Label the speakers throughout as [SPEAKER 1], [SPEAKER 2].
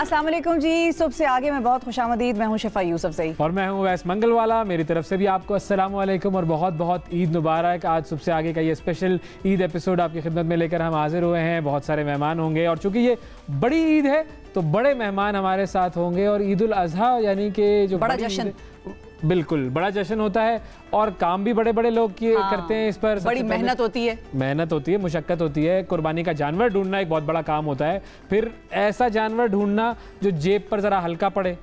[SPEAKER 1] अस्सलाम वालेकुम जी। सुबह से आगे मैं बहुत खुशामदीद, मैं हूँ शिफा यूसुफ सही
[SPEAKER 2] और मैं हूँ वैस मंगलवाला। मेरी तरफ से भी आपको अस्सलाम वालेकुम और बहुत बहुत ईद मुबारक। आज सुबह से आगे का ये स्पेशल ईद एपिसोड आपकी खिदमत में लेकर हम हाजिर हुए हैं। बहुत सारे मेहमान होंगे और चूंकि ये बड़ी ईद है तो बड़े मेहमान हमारे साथ होंगे और ईद उल अजहा यानी कि जो
[SPEAKER 1] बड़ा जश्न,
[SPEAKER 2] बिल्कुल बड़ा जश्न होता है और काम भी बड़े बड़े लोग करते हैं इस पर।
[SPEAKER 1] बड़ी मेहनत होती है,
[SPEAKER 2] मुशक्कत होती है। कुर्बानी का जानवर ढूंढना एक बहुत बड़ा काम होता है। फिर ऐसा जानवर ढूंढना जो जेब पर जरा हल्का पड़े,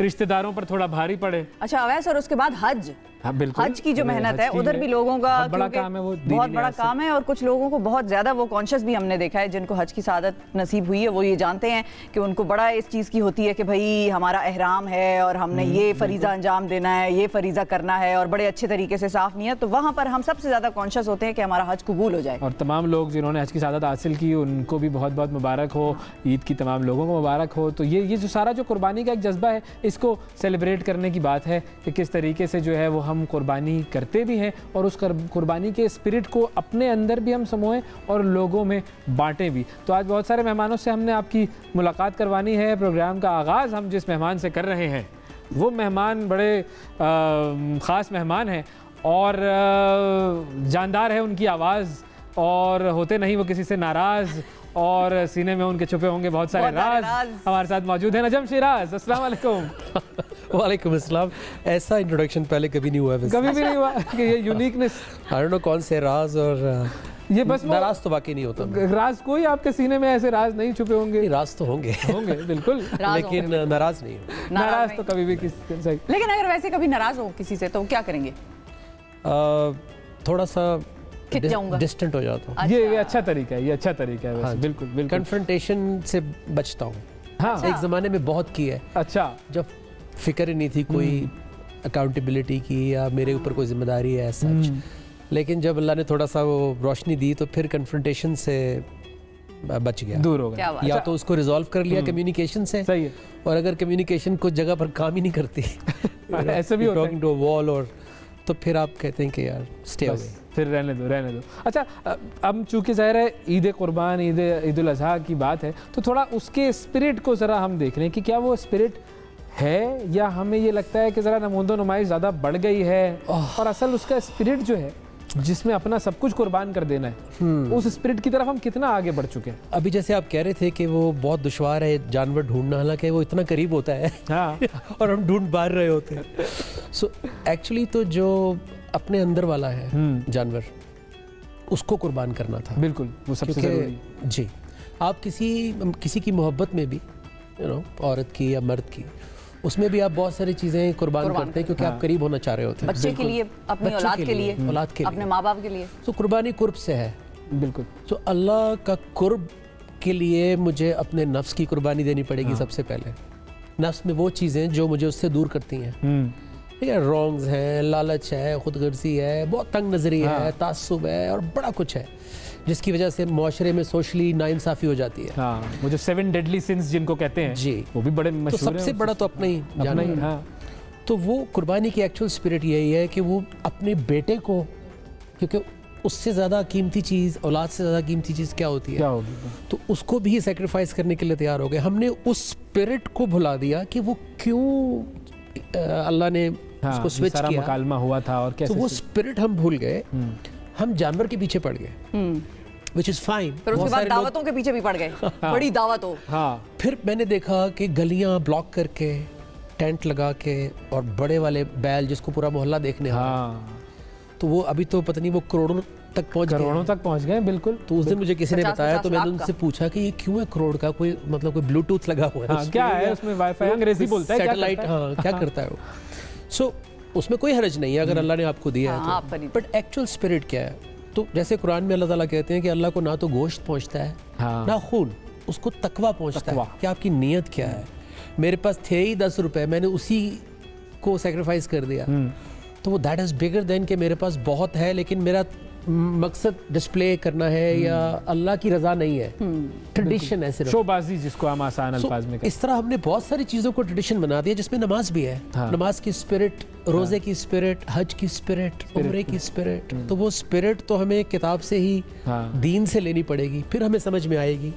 [SPEAKER 2] रिश्तेदारों पर थोड़ा भारी पड़े।
[SPEAKER 1] अच्छा अवैस, और उसके बाद हज।
[SPEAKER 2] हाँ, बिल्कुल।
[SPEAKER 1] हज की जो मेहनत है उधर भी लोगों का
[SPEAKER 2] बहुत बड़ा काम है, वो
[SPEAKER 1] बहुत बड़ा काम है और कुछ लोगों को बहुत ज़्यादा वो कॉन्शियस भी हमने देखा है जिनको हज की सादत नसीब हुई है। वो ये जानते हैं कि उनको बड़ा इस चीज़ की होती है कि भाई हमारा एहराम है और हमने ये फरीज़ा अंजाम देना है, ये फरीज़ा करना है और बड़े अच्छे तरीके से साफ नियत। तो वहाँ पर हम सबसे ज़्यादा कॉन्शियस होते हैं कि हमारा हज कबूल हो जाए।
[SPEAKER 2] और तमाम लोग जिन्होंने हज की सादत हासिल की उनको भी बहुत बहुत मुबारक हो। ईद की तमाम लोगों को मुबारक हो। तो ये जो सारा जो कुर्बानी का एक जज्बा है, इसको सेलिब्रेट करने की बात है कि किस तरीके से जो है वो हम कुर्बानी करते भी हैं और उस कुर्बानी के स्पिरिट को अपने अंदर भी हम समोएं और लोगों में बांटें भी। तो आज बहुत सारे मेहमानों से हमने आपकी मुलाकात करवानी है। प्रोग्राम का आगाज़ हम जिस मेहमान से कर रहे हैं वो मेहमान बड़े ख़ास मेहमान हैं और जानदार है उनकी आवाज़ और होते नहीं वो किसी से नाराज़ और सीने में उनके छुपे होंगे बहुत सारे राज। हमारे साथ मौजूद है नजम शिराज। अस्सलाम वालेकुम।
[SPEAKER 3] वालेकुम अस्सलाम। ऐसा इंट्रोडक्शन पहले कभी नहीं हुआ है,
[SPEAKER 2] कभी भी नहीं हुआ कि ये यूनिकनेस।
[SPEAKER 3] आई डोंट नो कौन से राज और
[SPEAKER 2] ये बस
[SPEAKER 3] नाराज तो बाकी नहीं होता।
[SPEAKER 2] राज कोई आपके सीने में ऐसे राज नहीं छुपे होंगे।
[SPEAKER 3] राज तो होंगे
[SPEAKER 2] बिल्कुल
[SPEAKER 3] लेकिन नाराज नहीं।
[SPEAKER 2] नाराज तो कभी भी किसी से।
[SPEAKER 1] लेकिन अगर वैसे कभी नाराज हो किसी से तो क्या करेंगे?
[SPEAKER 3] थोड़ा सा डिस्टेंट हो जाता हूँ।
[SPEAKER 2] ये अच्छा तरीका है, ये अच्छा तरीका है। हाँ, बिल्कुल बिल्कुल।
[SPEAKER 3] कन्फ्रंटेशन से बचता हूँ।
[SPEAKER 2] हाँ,
[SPEAKER 3] एक ज़माने में बहुत की है।
[SPEAKER 2] अच्छा,
[SPEAKER 3] जब फिक्र ही नहीं थी कोई अकाउंटेबिलिटी की या मेरे ऊपर कोई जिम्मेदारी है सच। लेकिन जब अल्लाह ने थोड़ा सा वो रोशनी दी तो फिर कन्फ्रंटेशन से बच गया,
[SPEAKER 2] दूर हो गया।
[SPEAKER 3] या तो उसको रिजॉल्व कर लिया कम्युनिकेशन से।
[SPEAKER 2] सही है। और
[SPEAKER 3] अगर कम्युनिकेशन कुछ जगह पर काम ही नहीं करती
[SPEAKER 2] ऐसे भी होता है,
[SPEAKER 3] टॉकिंग टू अ वॉल, और तो फिर आप कहते हैं कि यार स्टे अवे,
[SPEAKER 2] फिर रहने दो। अच्छा, अब चूंकि ज़ाहिर है ईद कुर्बान, ईद उल अज़हा की बात है तो थोड़ा उसके स्पिरिट को ज़रा हम देख रहे हैं कि क्या वो स्पिरिट है या हमें ये लगता है कि ज़रा नमूदो नुमाइश ज़्यादा बढ़ गई है और असल उसका स्पिरिट जो है जिसमें अपना सब कुछ कुर्बान कर देना है, उस स्पिरिट की तरफ हम कितना आगे बढ़ चुके हैं?
[SPEAKER 3] अभी जैसे आप कह रहे थे कि वो बहुत दुश्वार है जानवर ढूंढना, हालांकि वो इतना करीब होता है। हाँ। और हम ढूंढ बाहर रहे होते हैं। सो एक्चुअली तो जो अपने अंदर वाला है जानवर, उसको कुर्बान करना था।
[SPEAKER 2] बिल्कुल, वो सबसे ज़रूरी।
[SPEAKER 3] जी, आप किसी की मोहब्बत में भी औरत की या मर्द की, उसमें भी आप बहुत सारी चीज़ें कुर्बान करते हैं क्योंकि आप करीब होना चाह रहे होते हैं,
[SPEAKER 1] बच्चे के लिए, अपनी औलाद के लिए, अपने माँ बाप के लिए।
[SPEAKER 3] तो कुर्बानी कुर्ब से है।
[SPEAKER 2] बिल्कुल। तो
[SPEAKER 3] अल्लाह का कुर्ब के लिए मुझे अपने नफ्स की कुर्बानी देनी पड़ेगी। सबसे पहले नफ्स में वो चीज़ें जो मुझे उससे दूर करती हैं, ठीक है, रॉन्ग्स हैं, लालच है, खुदगर्जी है, बहुत तंग नजरी है, तासुब है और बड़ा कुछ है जिसकी वजह से माशरे में सोशली नाइंसाफ़ी हो जाती है।
[SPEAKER 2] हाँ, वो जो 7 डेडली सिंस जिनको कहते हैं
[SPEAKER 3] जी,
[SPEAKER 2] वो भी बड़े मशहूर हैं।
[SPEAKER 3] तो सबसे बड़ा तो अपना ही जाना ही। हाँ, तो वो कुर्बानी की एक्चुअल स्पिरिट यही है कि वो अपने बेटे को, क्योंकि उससे ज़्यादा कीमती चीज़, औलाद से ज़्यादा कीमती चीज़ क्या होती है,
[SPEAKER 2] क्या होगी,
[SPEAKER 3] तो उसको भी सेक्रीफाइस करने के लिए तैयार हो गए। हमने उस स्पिरिट को भुला दिया कि वो क्यों अल्लाह ने उसको स्विच किया,
[SPEAKER 2] मुकालमा हुआ था और कैसे,
[SPEAKER 3] तो वो स्पिरिट हम भूल गए। हम जानवर के पीछे पड़ गए, which is fine।
[SPEAKER 1] फिर उसके बाद दावतों के पीछे भी पड़ गए। बड़ी दावत हो।
[SPEAKER 2] हाँ।
[SPEAKER 3] फिर मैंने देखा कि गलियां ब्लॉक करके, टेंट लगा के, और बड़े वाले बैल जिसको पूरा मोहल्ला देखने तो वो अभी तो पता नहीं वो करोड़ों तक पहुंच गए। बिल्कुल। तो उस दिन मुझे किसी ने बताया तो मैंने उनसे पूछा कि ये क्यों है करोड़ का, कोई मतलब कोई ब्लूटूथ लगा हुआ है?
[SPEAKER 2] हाँ, क्या है उसमें? वाईफाई, अंग्रेजी बोलता है,
[SPEAKER 3] सैटेलाइट। हाँ, क्या करता है वो? सो उसमें कोई हर्ज नहीं है अगर अल्लाह ने आपको दिया है तो। बट एक्चुअल स्पिरिट क्या है? तो जैसे कुरान में अल्लाह ताला कहते हैं कि अल्लाह को ना तो गोश्त पहुंचता है, ना खून, उसको तकवा पहुंचता है कि आपकी नीयत क्या है। मेरे पास थे ही 10 रुपए, मैंने उसी को सेक्रीफाइस कर दिया, तो वो दैट इज बिगर देन कि मेरे पास बहुत है लेकिन मेरा मकसद डिस्प्ले करना है या अल्लाह की रजा नहीं है। ट्रेडिशन है, सिर्फ
[SPEAKER 2] शोबाजी जिसको हम आसान अल्फाज में कहते हैं।
[SPEAKER 3] इस तरह हमने बहुत सारी चीज़ों को ट्रेडिशन बना दिया जिसमें नमाज भी है। हाँ। नमाज की स्पिरिट, रोज़े की स्पिरिट, हज की स्पिरिट, उम्रे की स्पिरिट। तो वो स्पिरिट तो हमें किताब से ही, दीन से लेनी पड़ेगी, फिर हमें समझ में आएगी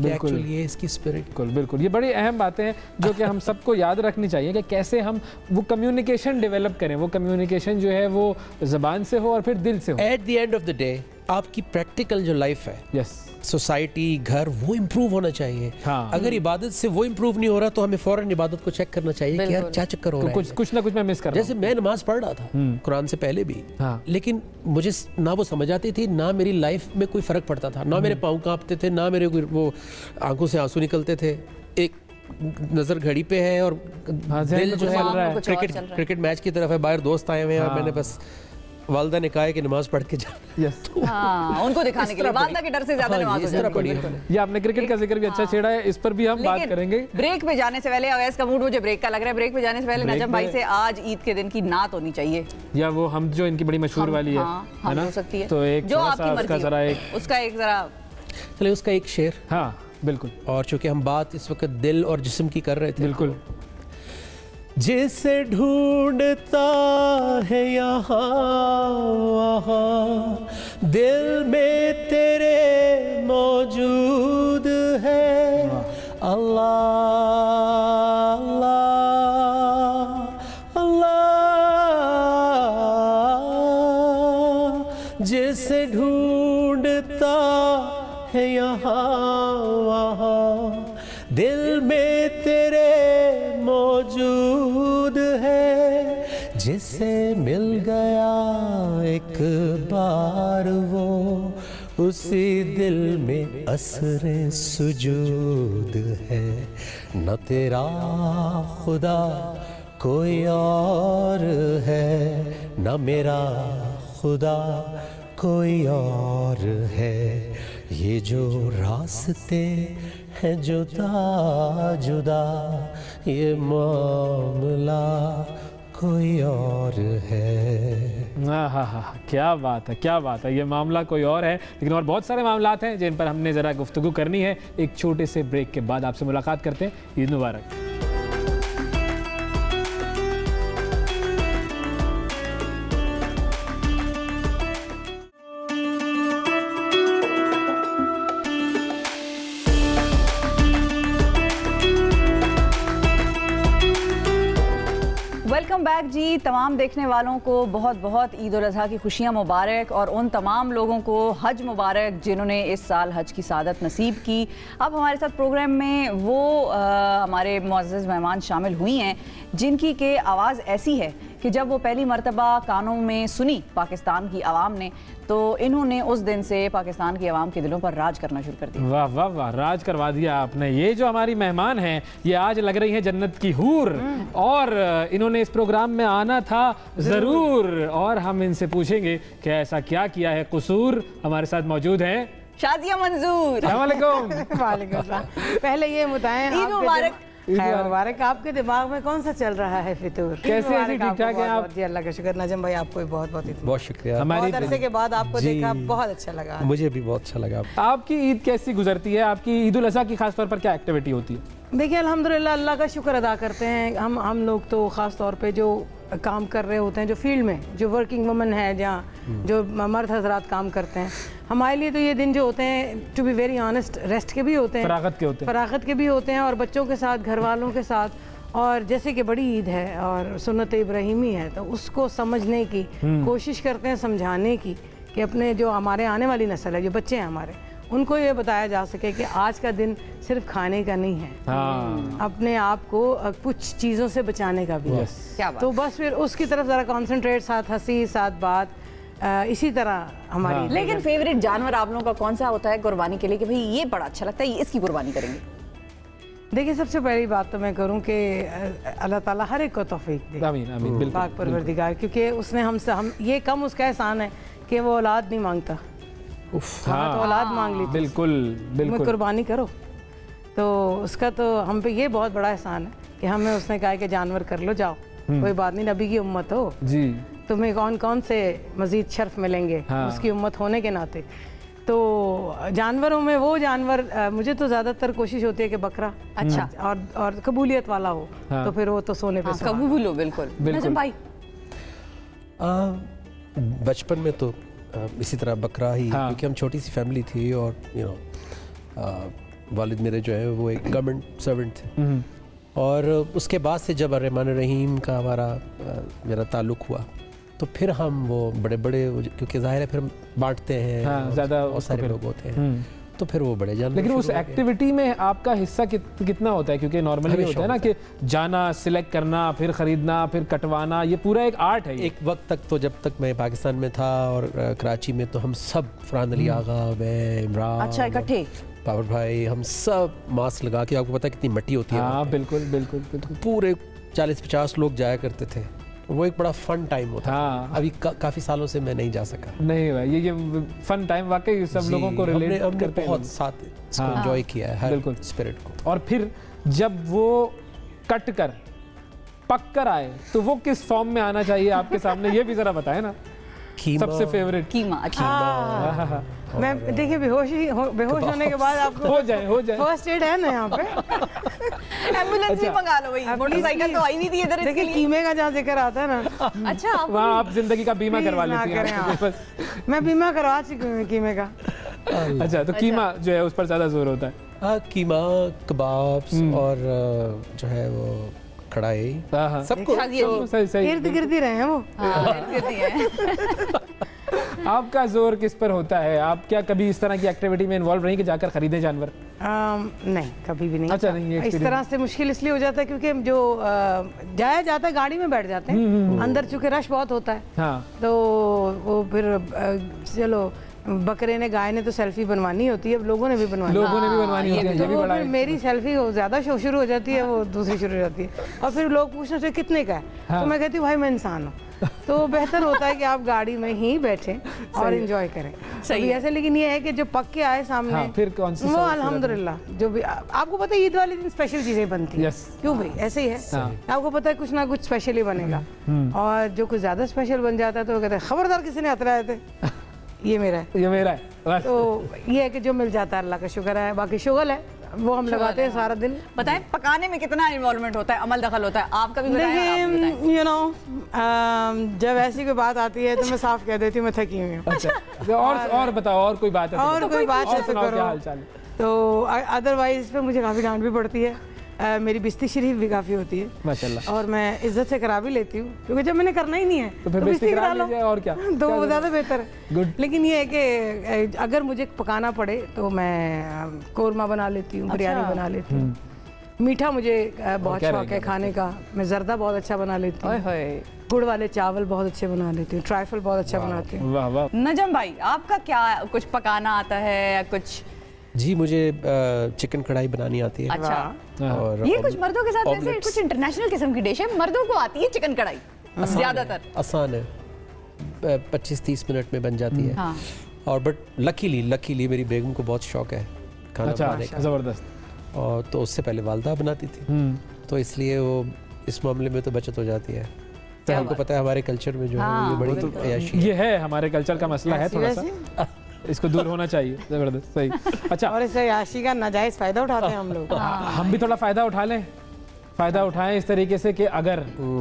[SPEAKER 3] कि एक्चुअली ये इसकी स्पिरिट।
[SPEAKER 2] बिल्कुल बिल्कुल, ये बड़ी अहम बातें हैं जो कि हम सबको याद रखनी चाहिए कि कैसे हम वो कम्युनिकेशन डेवलप करें। वो कम्युनिकेशन जो है वो ज़बान से हो और फिर दिल से हो।
[SPEAKER 3] At the end of the day आपकी प्रैक्टिकल जो लाइफ है,
[SPEAKER 2] यस,
[SPEAKER 3] सोसाइटी, घर, वो इम्प्रूव होना चाहिए।
[SPEAKER 2] हाँ।
[SPEAKER 3] अगर इबादत से वो इम्प्रूव नहीं हो रहा तो हमें फौरन इबादत को चेक करना चाहिए कि यार क्या चक्कर हो रहा है।
[SPEAKER 2] कुछ ना कुछ मैं मिस कर रहा हूं।
[SPEAKER 3] जैसे मैं नमाज पढ़ रहा था कुरान से पहले भी,
[SPEAKER 2] हाँ।
[SPEAKER 3] लेकिन मुझे ना वो समझ आती थी, ना मेरी लाइफ में कोई फर्क पड़ता था, ना मेरे पाँव कांपते थे, ना मेरे वो आंखों से आंसू निकलते थे। एक नजर घड़ी पे है और दिल जो है क्रिकेट मैच की तरफ है, बाहर दोस्त आए हुए हैं और मैंने बस वालदा ने कहा है कि नमाज पढ़ के जा।
[SPEAKER 1] हाँ, उनको दिखाने के लिए, वालदा के डर से ज्यादा नमाज हो जाती है।
[SPEAKER 2] ये आपने क्रिकेट का जिक्र भी अच्छा छेड़ा है, इस पर भी हम बात करेंगे।
[SPEAKER 1] ब्रेक पे जाने से पहले, अवैस का मूड मुझे ब्रेक का लग रहा है, ब्रेक पे जाने से पहले नजम भाई से आज ईद के दिन की नात होनी चाहिए,
[SPEAKER 2] या वो हम जो इनकी बड़ी मशहूर वाली है,
[SPEAKER 1] है ना, हो सकती है
[SPEAKER 2] तो एक
[SPEAKER 1] जो आपकी मर्जी हो, उसका एक जरा
[SPEAKER 3] चलिए उसका एक शेर।
[SPEAKER 2] हाँ बिल्कुल।
[SPEAKER 3] और चूंकि हम बात इस वक्त दिल और जिस्म की कर रहे थे,
[SPEAKER 2] बिल्कुल।
[SPEAKER 3] जिसे ढूंढता है यहाँ वहाँ, दिल में तेरे मौजूद है। अल्लाह अल्लाह अल्लाह, जिसे ढूंढता है यहाँ वहाँ, दिल में तेरे मौजूद है। जिसे मिल गया एक बार वो, उसी दिल में असरे सुजूद है। न तेरा खुदा कोई और है, न मेरा खुदा कोई और है। ये जो रास्ते हैं जुदा जुदा, ये मामला कोई और है।
[SPEAKER 2] हाँ, क्या बात है, क्या बात है। ये मामला कोई और है, लेकिन और बहुत सारे मामलात हैं जिन पर हमने ज़रा गुफ्तगू करनी है। एक छोटे से ब्रेक के बाद आपसे मुलाकात करते हैं। ईद मुबारक।
[SPEAKER 1] वेलकम बैक जी। तमाम देखने वालों को बहुत बहुत ईद उल अज़हा की खुशियाँ मुबारक, और उन तमाम लोगों को हज मुबारक जिन्होंने इस साल हज की सादत नसीब की। अब हमारे साथ प्रोग्राम में वो हमारे मुअज़्ज़ज़ मेहमान शामिल हुई हैं जिनकी के आवाज़ ऐसी है कि जब वो पहली मरतबा कानों में सुनी पाकिस्तान की आवाम ने, तो इन्होंने उस दिन से पाकिस्तान की आवाम के दिलों पर राज करना शुरू कर दिया।
[SPEAKER 2] वाह वाह वाह, राज करवा दिया आपने। ये जो हमारी मेहमान हैं, ये आज लग रही हैं जन्नत की हूर, और इन्होंने इस प्रोग्राम में आना था ज़रूर। और हम इनसे पूछेंगे कि ऐसा क्या किया है कसूर। हमारे साथ मौजूद हैं
[SPEAKER 1] शाज़िया मंजूर।
[SPEAKER 2] अस्सलाम वालेकुम।
[SPEAKER 4] वालेकुम सलाम। पहले ये बताएं,
[SPEAKER 1] ईद मुबारक।
[SPEAKER 4] मुबारक। आपके दिमाग में कौन सा चल रहा है फितूर?
[SPEAKER 2] कैसे हैं? ठीक ठाक हैं आप?
[SPEAKER 4] जी अल्लाह का शुक्र। नजम भाई आपको भी बहुत
[SPEAKER 3] बहुत शुक्रिया।
[SPEAKER 4] हमारी अरसे के बाद आपको देखा, बहुत अच्छा लगा।
[SPEAKER 3] मुझे भी बहुत अच्छा लगा।
[SPEAKER 2] आपकी ईद कैसी गुजरती है? आपकी ईद उल अज़हा की खास तौर पर क्या एक्टिविटी होती है?
[SPEAKER 4] देखिए अल्हम्दुलिल्लाह अल्लाह का शुक्र अदा करते हैं। हम लोग तो ख़ास तौर पे जो काम कर रहे होते हैं, जो फील्ड में जो वर्किंग वुमन है, जहाँ जो मर्द हजरात काम करते हैं, हमारे लिए तो ये दिन जो होते हैं, to be very honest, rest के भी होते हैं, फरागत के भी होते हैं, और बच्चों के साथ, घर वालों के साथ। और जैसे कि बड़ी ईद है और सुन्नत इब्राहिमी है, तो उसको समझने की कोशिश करते हैं, समझाने की, कि अपने जो हमारे आने वाली नस्ल है, जो बच्चे हैं हमारे, उनको ये बताया जा सके कि आज का दिन सिर्फ खाने का नहीं है, अपने आप को कुछ चीज़ों से बचाने का भी है।
[SPEAKER 1] क्या बात।
[SPEAKER 4] तो बस फिर उसकी तरफ ज़रा कॉन्सेंट्रेट, साथ हंसी, साथ बात, इसी तरह हमारी।
[SPEAKER 1] लेकिन फेवरेट जानवर आप लोगों का कौन सा होता है कुर्बानी के लिए, कि भाई ये बड़ा अच्छा लगता है, ये इसकी कुर्बानी करेंगे?
[SPEAKER 4] देखिए सबसे पहली बात तो मैं करूं कि अल्लाह ताला हर एक को तौफीक दे,
[SPEAKER 2] आमीन आमीन, बिल्कुल
[SPEAKER 4] पाक परवरदिगार, क्योंकि उसने हमसे, हम ये कम उसका एहसान है कि वो औलाद नहीं मांगता। हाँ, तो औलाद मांग ली,
[SPEAKER 2] बिल्कुल बिल्कुल,
[SPEAKER 4] कुर्बानी करो, तो उसका तो हम पे ये बहुत बड़ा एहसान है कि हमें उसने कहा कि जानवर कर लो, जाओ, कोई बात नहीं, नबी की उम्मत हो
[SPEAKER 2] जी,
[SPEAKER 4] तुम्हें कौन कौन से मजीद शर्फ मिलेंगे उसकी उम्मत होने के नाते। तो जानवरों में वो जानवर, मुझे तो ज़्यादातर कोशिश होती है कि बकरा अच्छा और कबूलियत वाला हो, तो फिर वो तो सोने पे
[SPEAKER 1] कबूल हो। बिल्कुल नजम भाई।
[SPEAKER 3] बचपन में तो इसी तरह बकरा ही, क्योंकि हम छोटी सी फैमिली थी और वालिद मेरे जो है वो एक गवर्नमेंट सर्वेंट थे, और उसके बाद से जब रहमान रहीम का मेरा ताल्लुक़ हुआ तो फिर हम वो बड़े क्योंकि ज़ाहिर है फिर बांटते हैं,
[SPEAKER 2] ज़्यादा
[SPEAKER 3] बहुत सारे लोग होते हैं, तो फिर वो बड़े जान।
[SPEAKER 2] लेकिन उस एक्टिविटी में आपका हिस्सा कितना होता है? क्योंकि नॉर्मली होता है ना कि जाना, सिलेक्ट करना, फिर खरीदना, फिर कटवाना, ये पूरा एक आर्ट है।
[SPEAKER 3] एक वक्त तक तो जब तक मैं पाकिस्तान में था और कराची में, तो हम सब फरहान अली आगा, मैं, इमरान,
[SPEAKER 1] अच्छा इकट्ठे
[SPEAKER 3] पावर भाई, हम सब मास्क लगा के, आपको पता है कितनी मिट्टी होती है।
[SPEAKER 2] हाँ बिल्कुल बिल्कुल बिल्कुल,
[SPEAKER 3] पूरे 40-50 लोग जाया करते थे, वो एक बड़ा फन टाइम होता है। अभी काफ़ी सालों से मैं नहीं जा सका।
[SPEAKER 2] नहीं भाई, ये फन टाइम वाकई सब लोगों को रिलेट करते हैं,
[SPEAKER 3] बहुत साथ इसको एंजॉय किया है बिल्कुल स्पिरिट को।
[SPEAKER 2] और फिर जब वो कट कर पक कर आए तो वो किस फॉर्म में आना चाहिए आपके सामने, ये भी जरा बताएं ना। सबसे फेवरेट
[SPEAKER 1] कीमा। अच्छा
[SPEAKER 4] मैं देखिए बेहोश होने के बाद आपको
[SPEAKER 2] हो जाए
[SPEAKER 4] फर्स्ट एड है ना यहाँ पे।
[SPEAKER 1] एम्बुलेंस भी मंगा लो भाई, मोटरसाइकिल तो आई नहीं थी इधर।
[SPEAKER 4] देखिए कीमे का जहाँ जिक्र आता है ना,
[SPEAKER 1] अच्छा
[SPEAKER 2] वहाँ आप जिंदगी का बीमा करवा लेती हैं।
[SPEAKER 4] मैं बीमा करवा चुकी हूँ कीमे का।
[SPEAKER 2] अच्छा, तो कीमा जो है उस पर ज्यादा जोर होता है।
[SPEAKER 3] हाँ, कीमा, कबाब्स और जो है वो कढ़ाई, सबको
[SPEAKER 4] इर्द गिर्द ही रहे हैं वो।
[SPEAKER 2] आपका जोर किस पर होता है? आप क्या कभी इस तरह की एक्टिविटी में इन्वॉल्व रही कि जाकर खरीदे जानवर?
[SPEAKER 4] नहीं, कभी भी नहीं।
[SPEAKER 2] अच्छा, नहीं,
[SPEAKER 4] इस तरह से मुश्किल इसलिए हो जाता है क्योंकि जो जाया जाता है गाड़ी में बैठ जाते हैं, अंदर चूंकि रश बहुत होता है।
[SPEAKER 2] हाँ।
[SPEAKER 4] तो वो फिर चलो बकरे ने गाय ने तो सेल्फी बनवानी होती है, अब लोगों ने भी बनवानी
[SPEAKER 2] होती है,
[SPEAKER 4] तो फिर मेरी सेल्फी ज्यादा शुरू हो जाती है, वो दूसरी शुरू हो जाती है, और फिर लोग पूछने से कितने का है। हाँ। तो मैं कहती हूँ भाई मैं इंसान हूँ, तो बेहतर होता है कि आप गाड़ी में ही बैठें और एंजॉय करें। सही ऐसे। लेकिन ये है कि जो पक के आए सामने,
[SPEAKER 2] हाँ, फिर कौन सी
[SPEAKER 4] वो अल्हम्दुलिल्लाह जो भी आपको पता है ईद वाले दिन स्पेशल चीजें बनती है। क्यों भाई, ऐसे ही है। आपको पता है कुछ ना कुछ स्पेशल ही बनेगा, और जो कुछ ज्यादा स्पेशल बन जाता है तो कहते हैं खबरदार किसी ने अतराए थे, ये मेरा है। तो ये है कि जो मिल जाता है अल्लाह का शुक्र है, बाकी शुगल है वो हम लगाते हैं सारा दिन।
[SPEAKER 1] बताएं पकाने में कितना इन्वॉल्वमेंट होता है, अमल दखल होता है आपका भी?
[SPEAKER 4] देखिए यू नो जब ऐसी कोई बात आती है तो मैं साफ कह देती हूँ मैं थकी हुई हूँ।
[SPEAKER 2] अच्छा, और बताओ, और कोई बात है?
[SPEAKER 4] और कोई बात है तो करो। तो अदरवाइज इस पे मुझे काफ़ी डांट भी पड़ती है, मेरी बिस्ती शरीफ भी काफ़ी होती है माशाल्लाह, और मैं इज्जत से करा भी लेती हूँ, क्योंकि जब मैंने करना ही नहीं है
[SPEAKER 2] तो फिर बिस्ती करा लो, और क्या
[SPEAKER 4] तो वो ज़्यादा बेहतर है। लेकिन ये है कि अगर मुझे पकाना पड़े तो मैं कोरमा बना लेती हूँ, बिरयानी बना लेती हूँ। मीठा मुझे बहुत शौक है खाने का, मैं जर्दा बहुत अच्छा बना लेती हूँ, गुड़ वाले चावल बहुत अच्छे बना लेती हूँ, ट्राइफल बहुत अच्छा बनाती हूँ।
[SPEAKER 1] नजम भाई आपका क्या कुछ पकाना आता है या कुछ?
[SPEAKER 3] जी, मुझे चिकन कढ़ाई बनानी आती है।
[SPEAKER 1] अच्छा, और ये कुछ मर्दों के साथ वैसे कुछ इंटरनेशनल किस्म की डिश है, मर्दों को आती है चिकन कढ़ाई ज्यादातर।
[SPEAKER 3] आसान है, 25-30 मिनट में बन जाती है। हाँ। और बट लकीली मेरी बेगम को बहुत शौक है खाना बनाने का,
[SPEAKER 2] जबरदस्त,
[SPEAKER 3] और तो उससे पहले वालदा बनाती थी, तो इसलिए वो इस मामले में तो बचत हो जाती है। तो हमको पता है हमारे कल्चर में जो है ये बड़ी अयाशी
[SPEAKER 2] ये है, हमारे कल्चर का मसला है थोड़ा सा, इसको दूर होना चाहिए। जबरदस्त, सही। अच्छा,
[SPEAKER 4] और इसे याशी का नाजायज फायदा उठाते हैं हम लोग।
[SPEAKER 2] हम भी थोड़ा फायदा उठा लें, फायदा उठाएं इस तरीके से कि अगर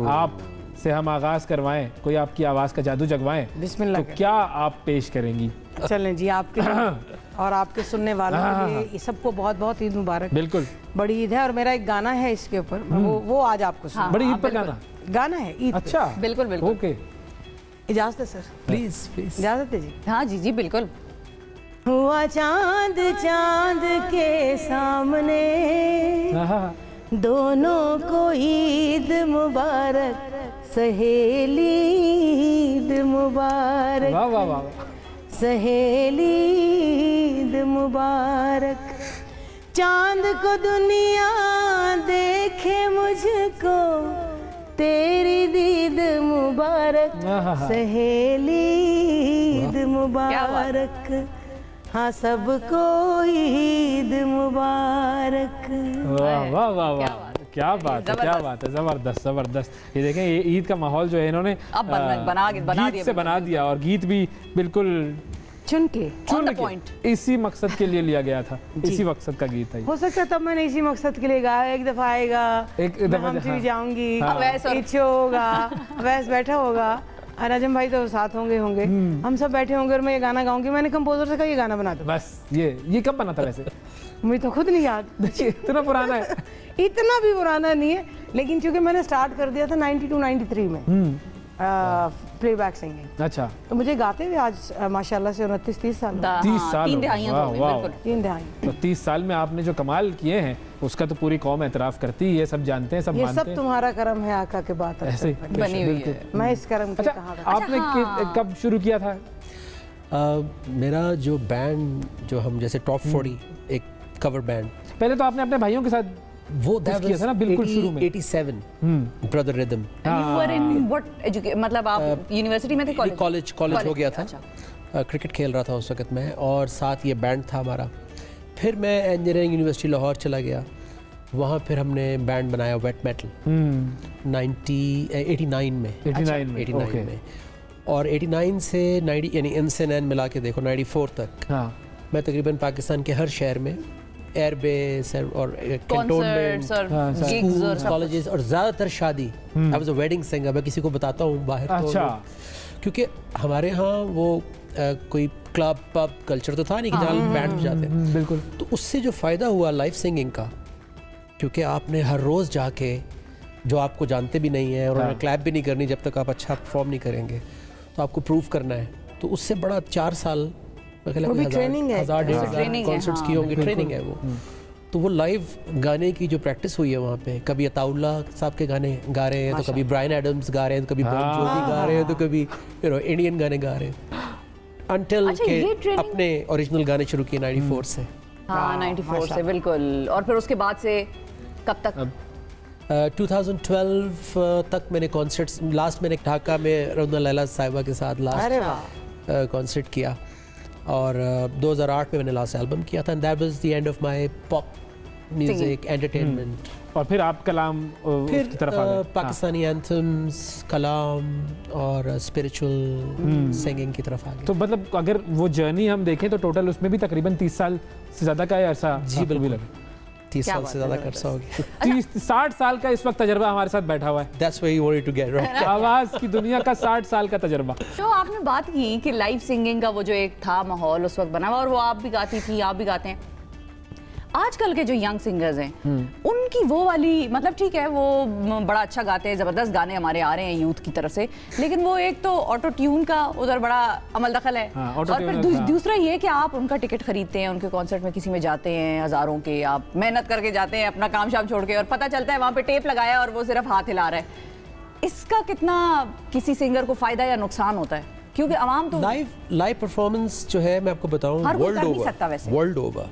[SPEAKER 2] आप से हम आगाज करवाएं, कोई आपकी आवाज का जादू जगवाएं,
[SPEAKER 4] बिस्मिल्लाह,
[SPEAKER 2] तो क्या आप पेश करेंगी?
[SPEAKER 4] चलें जी, आपके और आपके सुनने वालों के लिए सबको बहुत बहुत ईद मुबारक।
[SPEAKER 2] बिल्कुल,
[SPEAKER 4] बड़ी ईद है, और मेरा एक गाना है इसके ऊपर, वो आज आपको सुना।
[SPEAKER 2] बड़ी ईद पर
[SPEAKER 4] गाना है ईद।
[SPEAKER 2] अच्छा,
[SPEAKER 1] बिल्कुल,
[SPEAKER 2] ओके,
[SPEAKER 4] इजाजत है सर?
[SPEAKER 3] प्लीज
[SPEAKER 4] इजाजत है जी।
[SPEAKER 1] हाँ जी बिल्कुल।
[SPEAKER 4] हुआ चांद के सामने, दोनों को ईद मुबारक, सहेली ईद मुबारक,
[SPEAKER 2] वाह वाह वाह,
[SPEAKER 4] सहेली ईद मुबारक। चांद को दुनिया देखे मुझको, तेरी दीद मुबारक, सहेली ईद मुबारक, हाँ सबको ईद मुबारक।
[SPEAKER 2] वाह वाह वाह वाह, क्या बात है, क्या बात है, जबरदस्त जबरदस्त। ये देखें, ये ईद का माहौल जो है इन्होंने गीत से बना दिया, और गीत भी बिल्कुल
[SPEAKER 4] चुन के
[SPEAKER 2] इसी मकसद के लिए लिया गया था, इसी मकसद का गीत है।
[SPEAKER 4] हो सकता है तब मैंने इसी मकसद के लिए गाया। एक दफा आएगा, एक दफा हम जाऊंगी, होगा, वैस बैठा होगा, नजम भाई तो साथ होंगे, हम सब बैठे होंगे, और मैं ये गाना गाऊंगी। मैंने कंपोजर से कहा ये गाना बना दो।
[SPEAKER 2] बस ये कब बना था वैसे?
[SPEAKER 4] मुझे तो खुद नहीं याद।
[SPEAKER 2] इतना पुराना है?
[SPEAKER 4] इतना भी पुराना नहीं है, लेकिन चूंकि मैंने स्टार्ट कर दिया था 92-93 में प्लेबैक सिंगिंग।
[SPEAKER 2] अच्छा।
[SPEAKER 4] तो मुझे गाते हुए आज माशाल्लाह से 29-30 साल।
[SPEAKER 2] 30 साल,
[SPEAKER 1] 3 दहाइयां तो हो गई, बिल्कुल
[SPEAKER 4] 3 दहाइयां।
[SPEAKER 2] तो 30 साल में आपने जो कमाल किए हैं उसका तो पूरी कौम एतराफ़ करती है, सब जानते हैं, सब
[SPEAKER 4] ये
[SPEAKER 2] मानते हैं।
[SPEAKER 4] सब तुम्हारा करम है आका के बात
[SPEAKER 2] ऐसे
[SPEAKER 1] बनी हुई है।
[SPEAKER 4] मैं इस करम के कहाँ।
[SPEAKER 2] आपने कब शुरू किया था?
[SPEAKER 3] मेरा जो बैंड, जो हम जैसे टॉप 40 एक कवर बैंड,
[SPEAKER 2] पहले तो आपने अपने भाइयों के साथ
[SPEAKER 3] वो
[SPEAKER 2] किया था ना, बिल्कुल शुरू में
[SPEAKER 3] 87 brother rhythm.
[SPEAKER 1] You were in what education, मतलब आप यूनिवर्सिटी में थे?
[SPEAKER 3] कॉलेज हो गया था। क्रिकेट खेल रहा था उस वक्त मैं, और साथ ये बैंड था हमारा। फिर मैं इंजीनियरिंग यूनिवर्सिटी लाहौर चला गया, वहाँ फिर हमने बैंड बनाया वेट मेटल 89 में। 89 में, और 89 से 90 यानी NCN मिला के देखो 94 तक मैं तकरीबन पाकिस्तान के हर शहर में एयरबेस और कैंटोनमेंट, स्कूल्स, कॉलेजेस और ज़्यादातर शादी। I was a wedding singer. मैं किसी को बताता हूँ बाहर
[SPEAKER 2] अच्छा।
[SPEAKER 3] तो क्योंकि हमारे यहाँ वो कोई क्लब पब कल्चर तो था नहीं कि जहाँ बैंड बजाते हैं।
[SPEAKER 2] बिल्कुल।
[SPEAKER 3] तो उससे जो फ़ायदा हुआ लाइव सिंगिंग का, क्योंकि आपने हर रोज़ जाके, जो आपको जानते भी नहीं है और उन्हें क्लैप भी नहीं करनी जब तक आप अच्छा परफॉर्म नहीं करेंगे, तो आपको प्रूव करना है। तो उससे बड़ा 4 साल
[SPEAKER 4] ट्रेनिंग है,
[SPEAKER 3] 1000 कॉन्सर्ट्स की होंगी, ट्रेनिंग है वो। तो वो लाइव गाने की जो प्रैक्टिस हुई है वहाँ पे, कभी अताउल्ला साहब के गाने गा रहे हैं, तो कभी ब्रायन एडम्स गा रहे हैं, तो कभी बॉन जोवी गा रहे हैं, तो कभी इंडियन गाने गा रहे हैं, अनटिल के अपने ओरिजिनल गाने शुरू किए 94 से।
[SPEAKER 1] हाँ 94 से, बिल्कुल। और फिर उसके बाद से कब तक?
[SPEAKER 3] 2012 तक मैंने कॉन्सर्ट्स, लास्ट मैंने ढाका में रौना लैला साहिबा के साथ लास्ट कॉन्सर्ट किया, और 2008 में मैंने लास्ट एल्बम किया था, and that was the end of my pop music entertainment.
[SPEAKER 2] और फिर आप कलाम की तरफ आ गए?
[SPEAKER 3] पाकिस्तानी एंथम्स, कलाम और स्पिरिचुअल सिंगिंग की तरफ आ गए।
[SPEAKER 2] तो मतलब अगर वो जर्नी हम देखें तो टोटल उसमें भी तकरीबन 30 साल से ज़्यादा का अरसा।
[SPEAKER 3] जी बिल्कुल, 30 साल से ज़्यादा का अरसा हो गया।
[SPEAKER 2] 60 साल का इस वक्त तजर्बा हमारे साथ बैठा हुआ है।
[SPEAKER 3] That's where you wanted to get, right?
[SPEAKER 2] आवाज़ की दुनिया का 60 साल का तजर्बा।
[SPEAKER 1] तो आपने बात की कि लाइव सिंगिंग का वो जो एक था माहौल उस वक्त बना हुआ, और वो आप भी गाती थी, आप भी गाते हैं। आजकल के जो यंग सिंगर्स हैं उनकी वो वाली, मतलब ठीक है वो बड़ा अच्छा गाते हैं, ज़बरदस्त गाने हमारे आ रहे हैं यूथ की तरफ से, लेकिन वो एक तो ऑटो ट्यून का उधर बड़ा अमल दखल है, और फिर दूसरा ये कि आप उनका टिकट खरीदते हैं, उनके कॉन्सर्ट में किसी में जाते हैं हज़ारों के, आप मेहनत करके जाते हैं अपना काम शाम छोड़ के, और पता चलता है वहाँ पे टेप लगाया और वो सिर्फ हाथ हिला रहा है। इसका कितना किसी सिंगर को फ़ायदा या नुकसान होता है? क्योंकि आवाम तो
[SPEAKER 3] लाइव परफॉर्मेंस जो है, मैं आपको बताऊँ, वर्ल्ड ओवर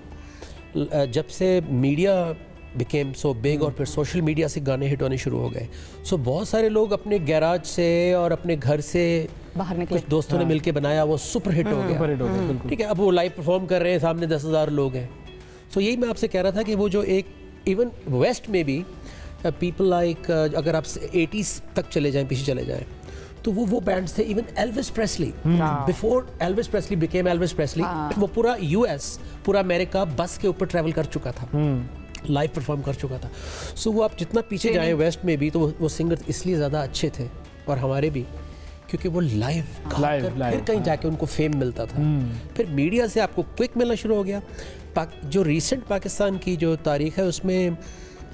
[SPEAKER 3] जब से मीडिया बिकेम सो बिग और फिर सोशल मीडिया से गाने हिट होने शुरू हो गए, सो बहुत सारे लोग अपने गैराज से और अपने घर से बाहर निकले, कुछ दोस्तों ने मिलके बनाया, वो सुपर हिट हो गया। ठीक है, अब वो लाइव परफॉर्म कर रहे हैं, सामने 10,000 लोग हैं। सो यही मैं आपसे कह रहा था कि वो जो एक, इवन वेस्ट में भी पीपल लाइक, अगर आप 80s तक चले जाएं, पीछे चले जाएं, तो वो बैंड्स थे। Even Elvis Presley, before Elvis Presley became Elvis Presley, वो पूरा US, पूरा अमेरिका बस के ऊपर ट्रैवल कर चुका था, लाइव परफॉर्म कर चुका था। सो वो आप जितना पीछे जाएं वेस्ट में भी, तो वो सिंगर इसलिए ज़्यादा अच्छे थे, और हमारे भी, क्योंकि वो लाइव फिर कहीं जाके उनको फेम मिलता था। फिर मीडिया से आपको क्विक मिलना शुरू हो गया। जो रिसेंट पाकिस्तान की जो तारीख है उसमें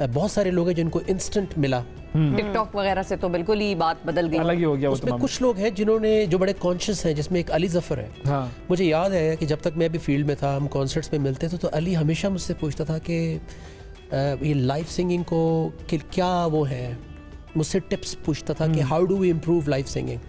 [SPEAKER 3] बहुत सारे लोग हैं जिनको इंस्टेंट मिला।
[SPEAKER 1] टिकटॉक वगैरह से तो बिल्कुल ही बात बदल गई,
[SPEAKER 2] अलग ही हो गया।
[SPEAKER 3] उसमें कुछ लोग हैं जिन्होंने, जो बड़े कॉन्शियस हैं, जिसमें एक अली जफर है। हाँ। मुझे याद है कि जब तक मैं भी फील्ड में था, हम कॉन्सर्ट्स में मिलते थे, तो अली हमेशा मुझसे पूछता था कि ये लाइव सिंगिंग को क्या वो है, मुझसे टिप्स पूछता था कि how do we improve live singing.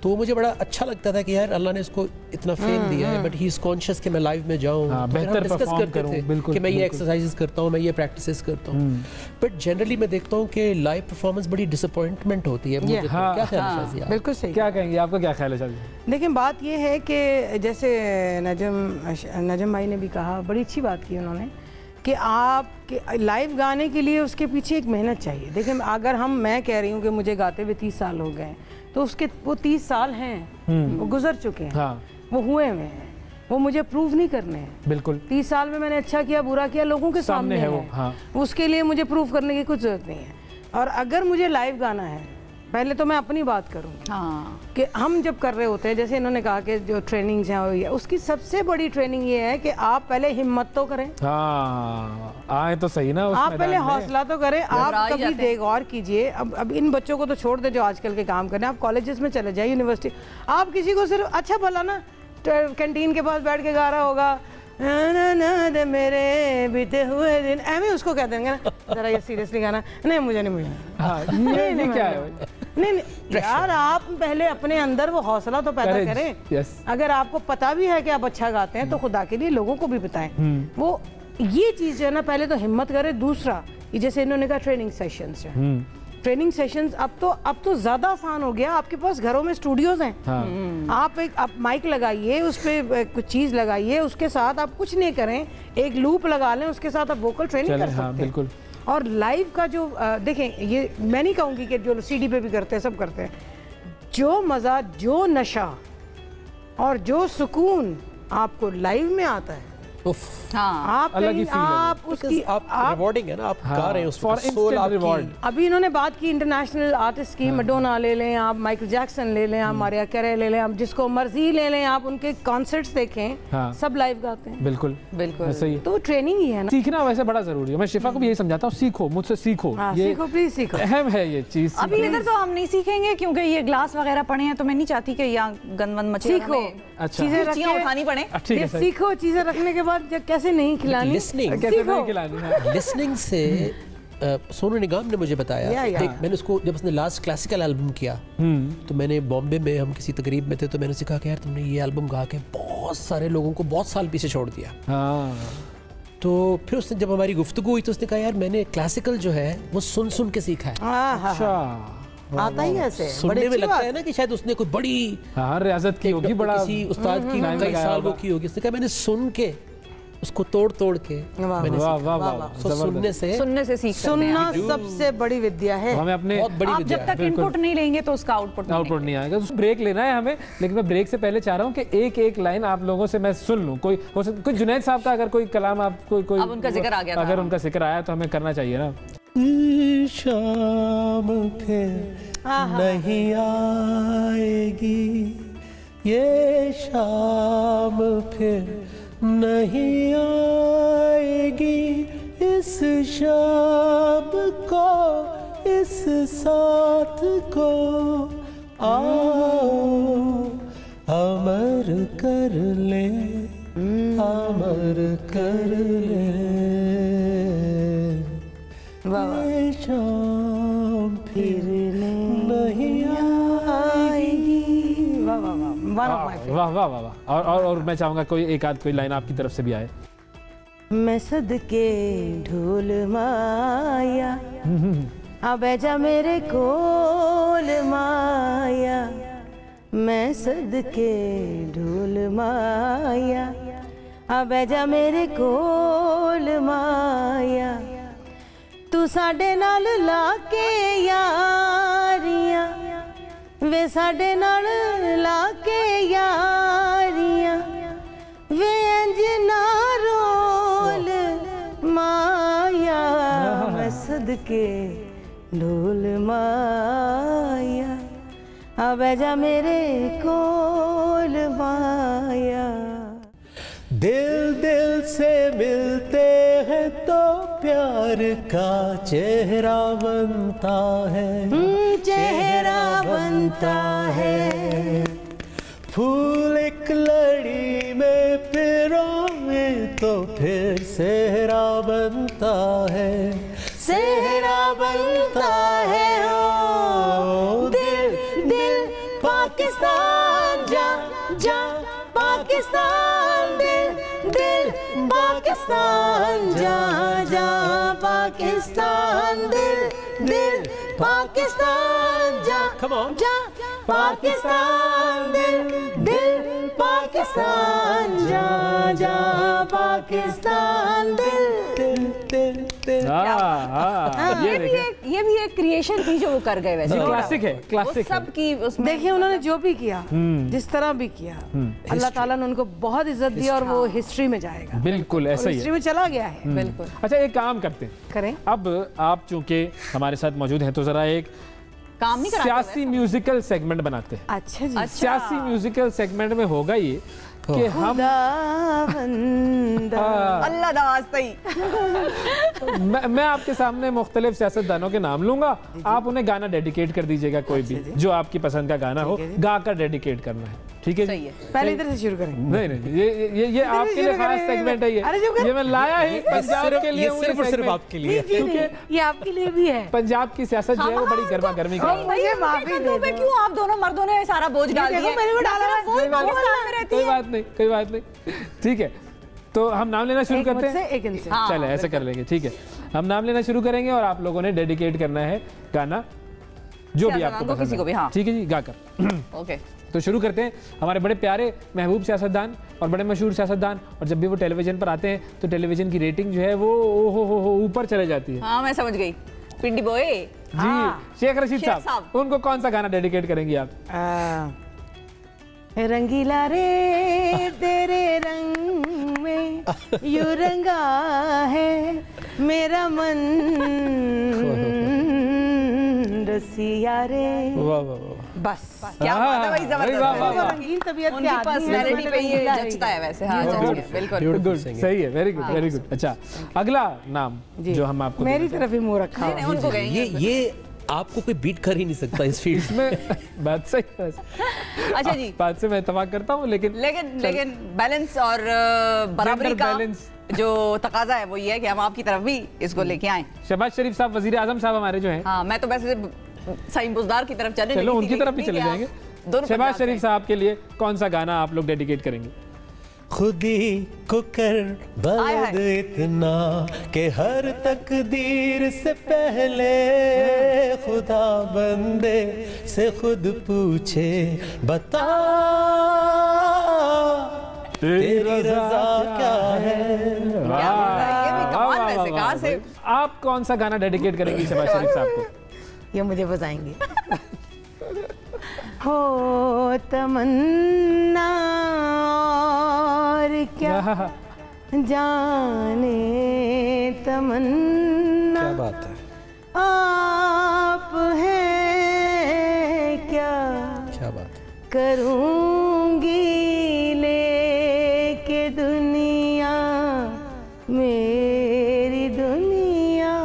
[SPEAKER 3] तो वो मुझे बड़ा अच्छा लगता था कि यार अल्लाह ने इसको इतना फेम दिया है, बट ही इज कॉन्शियस कि मैं लाइव में जाऊँ, डिस्कस करते थे कि मैं ये एक्सरसाइजेस करता हूँ, मैं ये प्रैक्टिसेस करता हूँ। बट जनरली मैं देखता हूँ कि लाइव परफॉर्मेंस बड़ी डिसअपॉइंटमेंट होती है। मुझे क्या ख्याल है?
[SPEAKER 4] बिल्कुल सही,
[SPEAKER 2] क्या कहेंगे, आपका क्या ख्याल है?
[SPEAKER 4] लेकिन बात ये है कि जैसे नजम भाई ने भी कहा, बड़ी अच्छी बात की उन्होंने, कि आप लाइव गाने के लिए उसके पीछे एक मेहनत चाहिए। देखिए, अगर मैं कह रही हूँ कि मुझे गाते हुए 30 साल हो गए, तो उसके वो 30 साल हैं, वो गुजर चुके हैं। हाँ। वो हुए हुए हैं, वो मुझे प्रूव नहीं करने हैं।
[SPEAKER 2] बिल्कुल,
[SPEAKER 4] 30 साल में मैंने अच्छा किया बुरा किया लोगों के सामने है वो। हाँ। उसके लिए मुझे प्रूव करने की कुछ जरूरत नहीं है। और अगर मुझे लाइव गाना है, पहले तो मैं अपनी बात करूँ कि हम जब कर रहे होते हैं, जैसे इन्होंने कहा कि जो ट्रेनिंग्स हैं उसकी सबसे बड़ी ट्रेनिंग ये है कि आप पहले हिम्मत तो करें,
[SPEAKER 2] आए तो सही ना,
[SPEAKER 4] आप पहले हौसला तो करें। आप कभी गौर कीजिए, अब इन बच्चों को तो छोड़ दे जो आजकल के काम कर रहे हैं, आप कॉलेजेस में चले जाए, यूनिवर्सिटी, आप किसी को सिर्फ अच्छा भला ना कैंटीन के पास बैठ के गा रहा होगा दे मेरे बीते हुए दिन, ऐਵੇਂ उसको कह देंगे ना जरा ये सीरियसली गाना, नहीं मुझे नहीं यार, आप पहले अपने अंदर वो हौसला तो पैदा करें। अगर आपको पता भी है कि आप अच्छा गाते हैं तो खुदा के लिए लोगों को भी बताएं। वो ये चीज़ जो है ना, पहले तो हिम्मत करें। दूसरा, ये जैसे इन्होंने कहा ट्रेनिंग सेशंस हैं, ट्रेनिंग सेशंस अब तो ज़्यादा आसान हो गया। आपके पास घरों में स्टूडियोज हैं, आप माइक लगाइए, उस पर कुछ चीज़ लगाइए, उसके साथ आप कुछ नहीं करें, एक लूप लगा लें, उसके साथ आप वोकल ट्रेनिंग कर सकते हैं। और लाइव का जो देखें, ये मैं नहीं कहूँगी कि जो सीडी पे भी करते हैं सब करते हैं, जो मज़ा, जो नशा और जो सुकून आपको लाइव में आता है, आप उसकी
[SPEAKER 3] रिवॉर्डिंग है ना, आप गा रहे हैं उस फॉर
[SPEAKER 2] सोल रिवॉर्ड।
[SPEAKER 4] अभी इन्होंने बात की इंटरनेशनल आर्टिस्ट की, मैडोना ले लें आप, माइकल जैक्सन ले लें आप, मारिया कैरे ले लें आप, जिसको मर्जी ले लें आप, उनके कॉन्सर्ट्स देखें, सब लाइव गाते हैं।
[SPEAKER 2] बिल्कुल बिल्कुल सही।
[SPEAKER 4] तो ट्रेनिंग ही है ना,
[SPEAKER 2] सीखना वैसे बड़ा जरूरी है। मैं शिफा को भी यही समझाता हूँ, सीखो, मुझसे सीखो,
[SPEAKER 4] सीखो प्लीज, सीखो,
[SPEAKER 2] अहम है ये चीज।
[SPEAKER 1] अभी इधर तो हम नहीं सीखेंगे क्योंकि ये ग्लास वगैरह पड़े हैं, तो मैं नहीं चाहती कि यहाँ गंदवंद मचे।
[SPEAKER 4] सीखो,
[SPEAKER 1] चीजें उठानी पड़े,
[SPEAKER 4] सीखो चीजें रखने के बाद कैसे नहीं खिलानी,
[SPEAKER 3] लिसनिंग से सोनू निगम ने मुझे बताया, मैंने उसको जब उसने लास्ट क्लासिकल एल्बम किया तो मैंने बॉम्बे में, हम किसी तकरीब में थे, तो मैंने उसे कहा कि यार तुमने ये एल्बम गा के बहुत सारे लोगों को बहुत साल पीछे छोड़ दिया। तो फिर उसने जब हमारी गुफ्तगू हुई तो उसने कहा यार मैंने क्लासिकल जो है वो सुन सुन के सीखा है।
[SPEAKER 4] आता ही ऐसे
[SPEAKER 3] सुनने में लगता है ना कि शायद उसने कोई बड़ी
[SPEAKER 2] रियासत की होगी, बड़ा
[SPEAKER 3] किसी उस्ताद की कई साल वो की होगी। उसने कहा मैंने सुन के उसको तोड़ तोड़ के मैंने
[SPEAKER 1] सुनने से सीख,
[SPEAKER 4] सुनना सबसे बड़ी विद्या है।
[SPEAKER 2] हमें अपने
[SPEAKER 1] बहुत बड़ी विद्या है। जब तक इनपुट नहीं लेंगे तो उसका आउटपुट
[SPEAKER 2] नहीं आएगा। ब्रेक लेना है हमें, लेकिन मैं ब्रेक से पहले चाह रहा हूँ कि एक एक लाइन आप लोगों से मैं सुन लूँ। कोई जुनैद साहब का अगर कोई कलाम आप कोई
[SPEAKER 1] अब उनका जिक्र आ गया,
[SPEAKER 2] अगर उनका जिक्र आया तो हमें करना चाहिए ना।
[SPEAKER 3] शाम फिर नहीं आएगी, ये शाम फिर नहीं आएगी, इस शाम को, इस साथ को आओ अमर कर ले, अमर कर ले, ये शाम फिर नहीं आएगी।
[SPEAKER 2] वाह वाह वाह। और मैं चाहूंगा कोई एक आध कोई लाइन आपकी तरफ से भी आए।
[SPEAKER 4] मैं सदके ढोल माया, अब जा मेरे कोल माया, मैं सदके ढोल माया, अब जा मेरे कोल माया, तू साडे नाल लाके यारियां, वे साडे नाल लाके यारियां, वे इंज ना रोल माया, मैं सदके ढोल माया, अब जा मेरे कोल माया।
[SPEAKER 3] दिल दिल से मिलते हैं तो प्यार का चेहरा बनता है,
[SPEAKER 4] चेहरा बनता है,
[SPEAKER 3] फूल एक लड़ी में पिरोए तो फिर सेहरा बनता है,
[SPEAKER 4] सेहरा बनता है। ओ दिल दिल पाकिस्तान जा जा, पाकिस्तान दिल दिल पाकिस्तान जा जा, पाकिस्तान दिल दिल पाकिस्तान जा जा, पाकिस्तान दिल दिल पाकिस्तान जा जा, पाकिस्तान दिल दिल दिल दिल।
[SPEAKER 1] ये भी एक क्रिएशन थी जो वो कर गए। वैसे
[SPEAKER 2] क्लासिक है, क्लासिक
[SPEAKER 1] सब की उसमें
[SPEAKER 4] देखिए उन्होंने जो भी किया, जिस तरह भी किया, अल्लाह ताला ने उनको बहुत इज्जत दी और वो हिस्ट्री में जाएगा।
[SPEAKER 2] बिल्कुल ऐसा ही
[SPEAKER 4] हिस्ट्री में चला गया है।
[SPEAKER 1] बिल्कुल।
[SPEAKER 2] अच्छा एक काम करते हैं,
[SPEAKER 4] करें।
[SPEAKER 2] अब आप चूंकि हमारे साथ मौजूद हैं तो जरा एक
[SPEAKER 1] काम नहीं कराते,
[SPEAKER 2] सियासी म्यूजिकल सेगमेंट बनाते हैं।
[SPEAKER 4] अच्छा जी।
[SPEAKER 2] सियासी म्यूजिकल सेगमेंट में होगा ये कि हम
[SPEAKER 1] अल्लाह दा वास्ता ही
[SPEAKER 2] मैं आपके सामने मुख्तलिफ सियासतदानों के नाम लूंगा, आप उन्हें गाना डेडिकेट कर दीजिएगा, कोई भी जो आपकी पसंद का गाना हो गा कर डेडिकेट करना है, ठीक है जी?
[SPEAKER 4] पहले इधर से शुरू करेंगे।
[SPEAKER 2] नहीं नहीं, ये आपके लिए खास सेगमेंट है, ये मैं लाया ही पंजाब के लिए,
[SPEAKER 3] सिर्फ और सिर्फ आपके लिए,
[SPEAKER 4] क्योंकि ये आपके लिए भी है।
[SPEAKER 2] पंजाब की सियासत जो है वो बड़ी गर्मा गर्मी का है।
[SPEAKER 4] मुझे माफी दे दो।
[SPEAKER 1] क्यों आप दोनों मर्दों ने सारा बोझ डाल दिया?
[SPEAKER 2] कोई बात नहीं, ठीक है। तो हम नाम लेना शुरू करते हैं। चले ऐसे कर लेंगे, ठीक है। हम नाम लेना शुरू करेंगे और आप लोगों ने डेडिकेट करना है गाना जो भी आपको पसंद
[SPEAKER 1] किसी को भी, हाँ।
[SPEAKER 2] ठीक है जी, गाकर।
[SPEAKER 1] ओके,
[SPEAKER 2] तो शुरू करते हैं। हमारे बड़े प्यारे महबूब सियासतदान और बड़े मशहूर सियासतदान, और जब भी वो टेलीविजन पर आते हैं तो टेलीविजन की रेटिंग जो है वो हो ऊपर चले जाती है।
[SPEAKER 1] हाँ मैं समझ गई, पिंडी बॉय
[SPEAKER 2] जी। शेख रशीद साहब, उनको कौन सा गाना डेडिकेट करेंगी आप?
[SPEAKER 4] रंगीला रे तेरे रंग में यूं रंगा है मेरा मन रसिया रे।
[SPEAKER 3] वाह वाह वाह,
[SPEAKER 4] बस
[SPEAKER 1] क्या बात है भाई, जबरदस्त।
[SPEAKER 4] रंगीन तबीयत के
[SPEAKER 1] उनकी पर्सनैलिटी पे ये जचता है वैसे। हाँ बिल्कुल
[SPEAKER 2] गुड, सही है, वेरी गुड वेरी गुड। अच्छा, अगला नाम जो हम आपको
[SPEAKER 4] मेरी तरफ ही मुंह रखा है।
[SPEAKER 1] उनको
[SPEAKER 3] ये आपको कोई बीट कर ही नहीं सकता इस फील्ड
[SPEAKER 2] में। बात सही है।
[SPEAKER 1] अच्छा जी,
[SPEAKER 2] बात से मैं इत्तेफाक करता हूँ,
[SPEAKER 1] लेकिन बैलेंस और बराबरी का जो तकाजा है वो ये है कि हम आपकी तरफ भी इसको लेके आए।
[SPEAKER 2] शहबाज शरीफ साहब, वजीर आजम साहब हमारे जो हैं,
[SPEAKER 1] हाँ मैं तो वैसे सईम बुज़दार की तरफ चले,
[SPEAKER 2] चलो उनकी तरफ भी चले जाएंगे। शहबाज शरीफ साहब के लिए कौन सा गाना आप लोग डेडिकेट करेंगे?
[SPEAKER 3] खुदी को कर बलद इतना कि हर तकदीर से पहले खुदा बंदे से खुद पूछे, बता तेरी रज़ा क्या है।
[SPEAKER 1] ये भी कमाल वैसे, कहाँ से?
[SPEAKER 2] आप कौन सा गाना डेडिकेट करेंगी शहबाज शरीफ साहब को?
[SPEAKER 4] ये मुझे बताएंगे। हो तमन्ना और क्या जाने तमन्ना,
[SPEAKER 3] क्या बात है,
[SPEAKER 4] आप हैं क्या
[SPEAKER 3] बात
[SPEAKER 4] करूंगी लेके दुनिया मेरी दुनिया,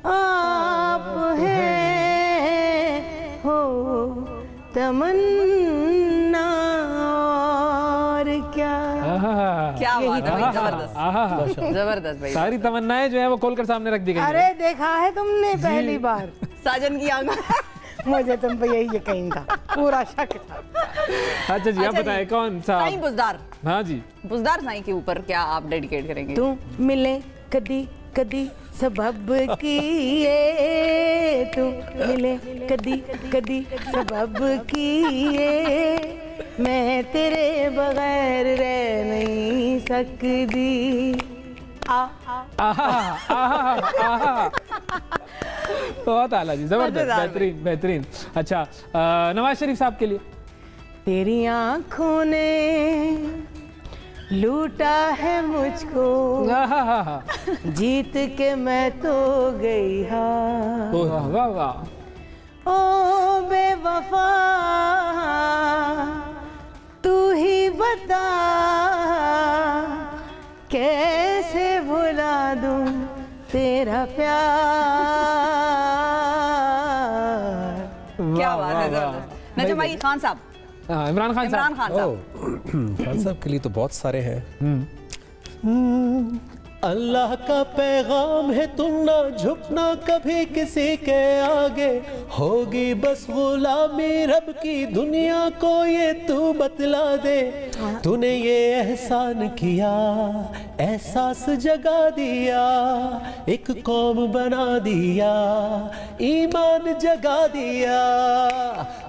[SPEAKER 4] आप हैं हो तमन्ना और क्या
[SPEAKER 1] बात है भाई, जबरदस्त जबरदस्त भाई।
[SPEAKER 2] सारी तमन्नाएं जो है वो खोलकर सामने रख दी गई।
[SPEAKER 4] अरे देखा है तुमने पहली बार
[SPEAKER 1] साजन की आंखों।
[SPEAKER 4] मुझे तुम पे यही यकीन था, पूरा शक था।
[SPEAKER 2] अच्छा जी, आप बताएं कौन सा?
[SPEAKER 1] साईं बुज़दार।
[SPEAKER 2] हाँ जी,
[SPEAKER 1] बुज़दार साईं के ऊपर क्या आप डेडिकेट करेंगे?
[SPEAKER 4] तू मिले कदी कदी सबब किए, तू मिले कदी कदी सबब किए, मैं तेरे बगैर रह नहीं सकती।
[SPEAKER 2] बहुत आला जी, जबरदस्त, बेहतरीन बेहतरीन। अच्छा, नवाज शरीफ साहब के लिए?
[SPEAKER 4] तेरी आंखों ने लूटा है मुझको, जीत के मैं तो गई हाँ।
[SPEAKER 2] वाह वाह,
[SPEAKER 4] ओ बेवफा तू ही बता कैसे भुला दूं तेरा प्यार।
[SPEAKER 1] क्या बात है, जबरदस्त। नजम भाई खान साहब,
[SPEAKER 2] इमरान खान साहब।
[SPEAKER 3] खान साहब के लिए तो बहुत सारे हैं। अल्लाह का पैगाम है तुम ना झुकना कभी किसी के आगे, होगी बस गुलामी रब की दुनिया को ये तू बतला दे। तूने ये एहसान किया, एहसास जगा दिया, एक कौम बना दिया, ईमान जगा दिया।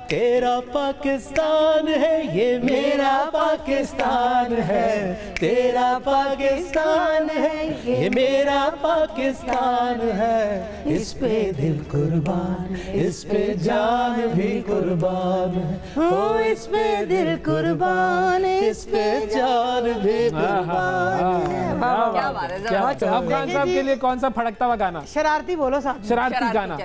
[SPEAKER 3] तेरा पाकिस्तान है ये मेरा पाकिस्तान है, तेरा पाकिस्तान है ये मेरा पाकिस्तान है। इस पे दिल कुर्बान, इस पे जान भी कुर्बान, हो इस पे दिल कुर्बान, इस पे जान भी कुर्बान।
[SPEAKER 1] क्या बात है, जबरदस्त।
[SPEAKER 2] अफगान साहब के लिए कौन सा फड़कता हुआ गाना?
[SPEAKER 4] शरारती बोलो साहब।
[SPEAKER 2] शरारती गाना।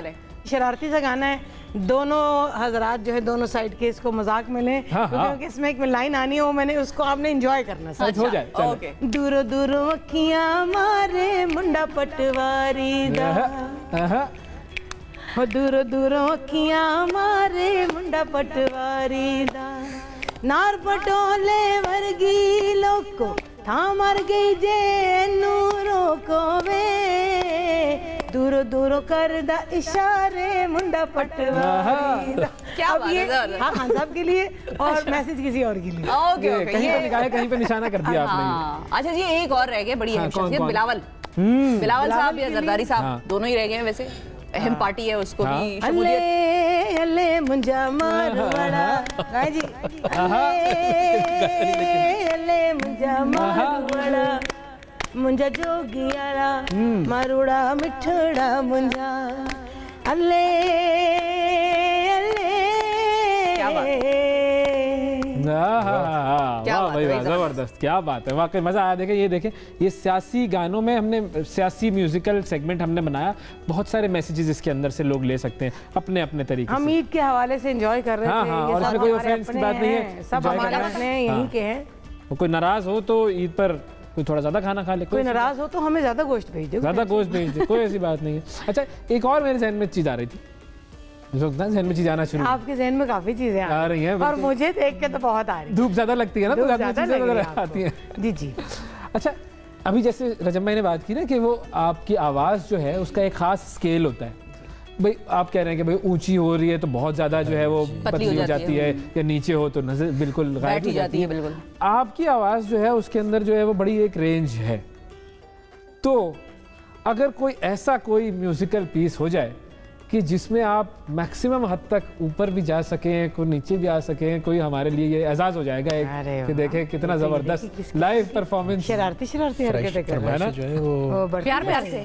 [SPEAKER 4] शरारती सा गाना है, दोनों हजरात जो है दोनों साइड के इसको मजाक में लें, क्योंकि इसमें एक लाइन आनी है वो मैंने उसको आपने एंजॉय करना है।
[SPEAKER 2] हो जाए ओके।
[SPEAKER 4] दूरो दूरो अखियां मारे मुंडा पटवारी दा, हो दूरो दूरो अखियां मारे मुंडा पटवारी दा, नार पटोले वर्गी लोको था मर गई जे नूरो को वे, दूरो दूरो कर दा इशारे मुंडा पटवारी दा।
[SPEAKER 1] क्या बात है।
[SPEAKER 4] हाँ खान साहब के लिए और मैसेज किसी और के लिए।
[SPEAKER 1] ओके ओके,
[SPEAKER 2] कहीं पे निकाले, कहीं पे निशाना कर दिया आपने।
[SPEAKER 1] अच्छा जी, एक और रह गए बड़ी अहम शख्सियत, बिलावल। बिलावल साहब या जरदारी साहब दोनों ही रह गए हैं, वैसे अहम पार्टी है, उसको भी शमूलियत।
[SPEAKER 4] अल्ले अल्ले मुंजा मारवाड़ा गाय जी, अल्ले मुंजा मारवाड़ा मुंजा जोगियारा मारुड़ा मिठड़ा मुंजा, अल्ले अल्ले।
[SPEAKER 1] क्या बात
[SPEAKER 2] है, जबरदस्त, क्या बात है, वाकई मजा आया। देखें, ये देखें, ये सियासी गानों में हमने सियासी म्यूजिकल सेगमेंट हमने बनाया, बहुत सारे मैसेजेस इसके अंदर से लोग ले सकते हैं अपने अपने तरीके से।
[SPEAKER 4] हम ईद के हवाले से एंजॉय कर रहे थे।
[SPEAKER 2] हाँ, और उसमें कोई ऑफेंस की बात नहीं है,
[SPEAKER 4] सब हमारे अपने यहीं के हैं।
[SPEAKER 2] कोई नाराज हो तो ईद पर कोई थोड़ा ज्यादा खाना खा ले,
[SPEAKER 4] कोई नाराज हो तो हमें ज्यादा गोश्त भेज दे,
[SPEAKER 2] ज्यादा गोश्त भेज दे, कोई ऐसी बात नहीं है। अच्छा, एक और मेरे जहन में चीज आ रही थी, जहन में चीज आना शुरू।
[SPEAKER 4] आपके जहन में काफी चीजें आ रही हैं और मुझे देख के तो बहुत आ रही है।
[SPEAKER 2] धूप ज्यादा लगती है ना, तो ज्यादा चीजें आती हैं।
[SPEAKER 4] जी जी।
[SPEAKER 2] अच्छा, अभी जैसे रजब भाई ने बात की ना कि वो आपकी आवाज जो है उसका एक खास स्केल होता है। भाई आप कह रहे हैं कि भाई ऊंची हो रही है तो बहुत ज्यादा जो है वो पतली हो जाती है, या नीचे हो तो नजर बिल्कुल गायब हो जाती है।
[SPEAKER 1] बिल्कुल
[SPEAKER 2] आपकी आवाज जो है उसके अंदर जो है वो बड़ी एक रेंज है। तो अगर कोई ऐसा कोई म्यूजिकल पीस हो जाए कि जिसमें आप मैक्सिमम हद तक ऊपर भी जा सकें, कोई नीचे भी आ सकें, कोई हमारे लिए ये एजाज हो जाएगा एक कि देखें कितना जबरदस्त लाइव परफॉर्मेंस।
[SPEAKER 4] शरारती हरकतें कर रहा है ना,
[SPEAKER 3] जो है वो
[SPEAKER 1] प्यार प्यार से।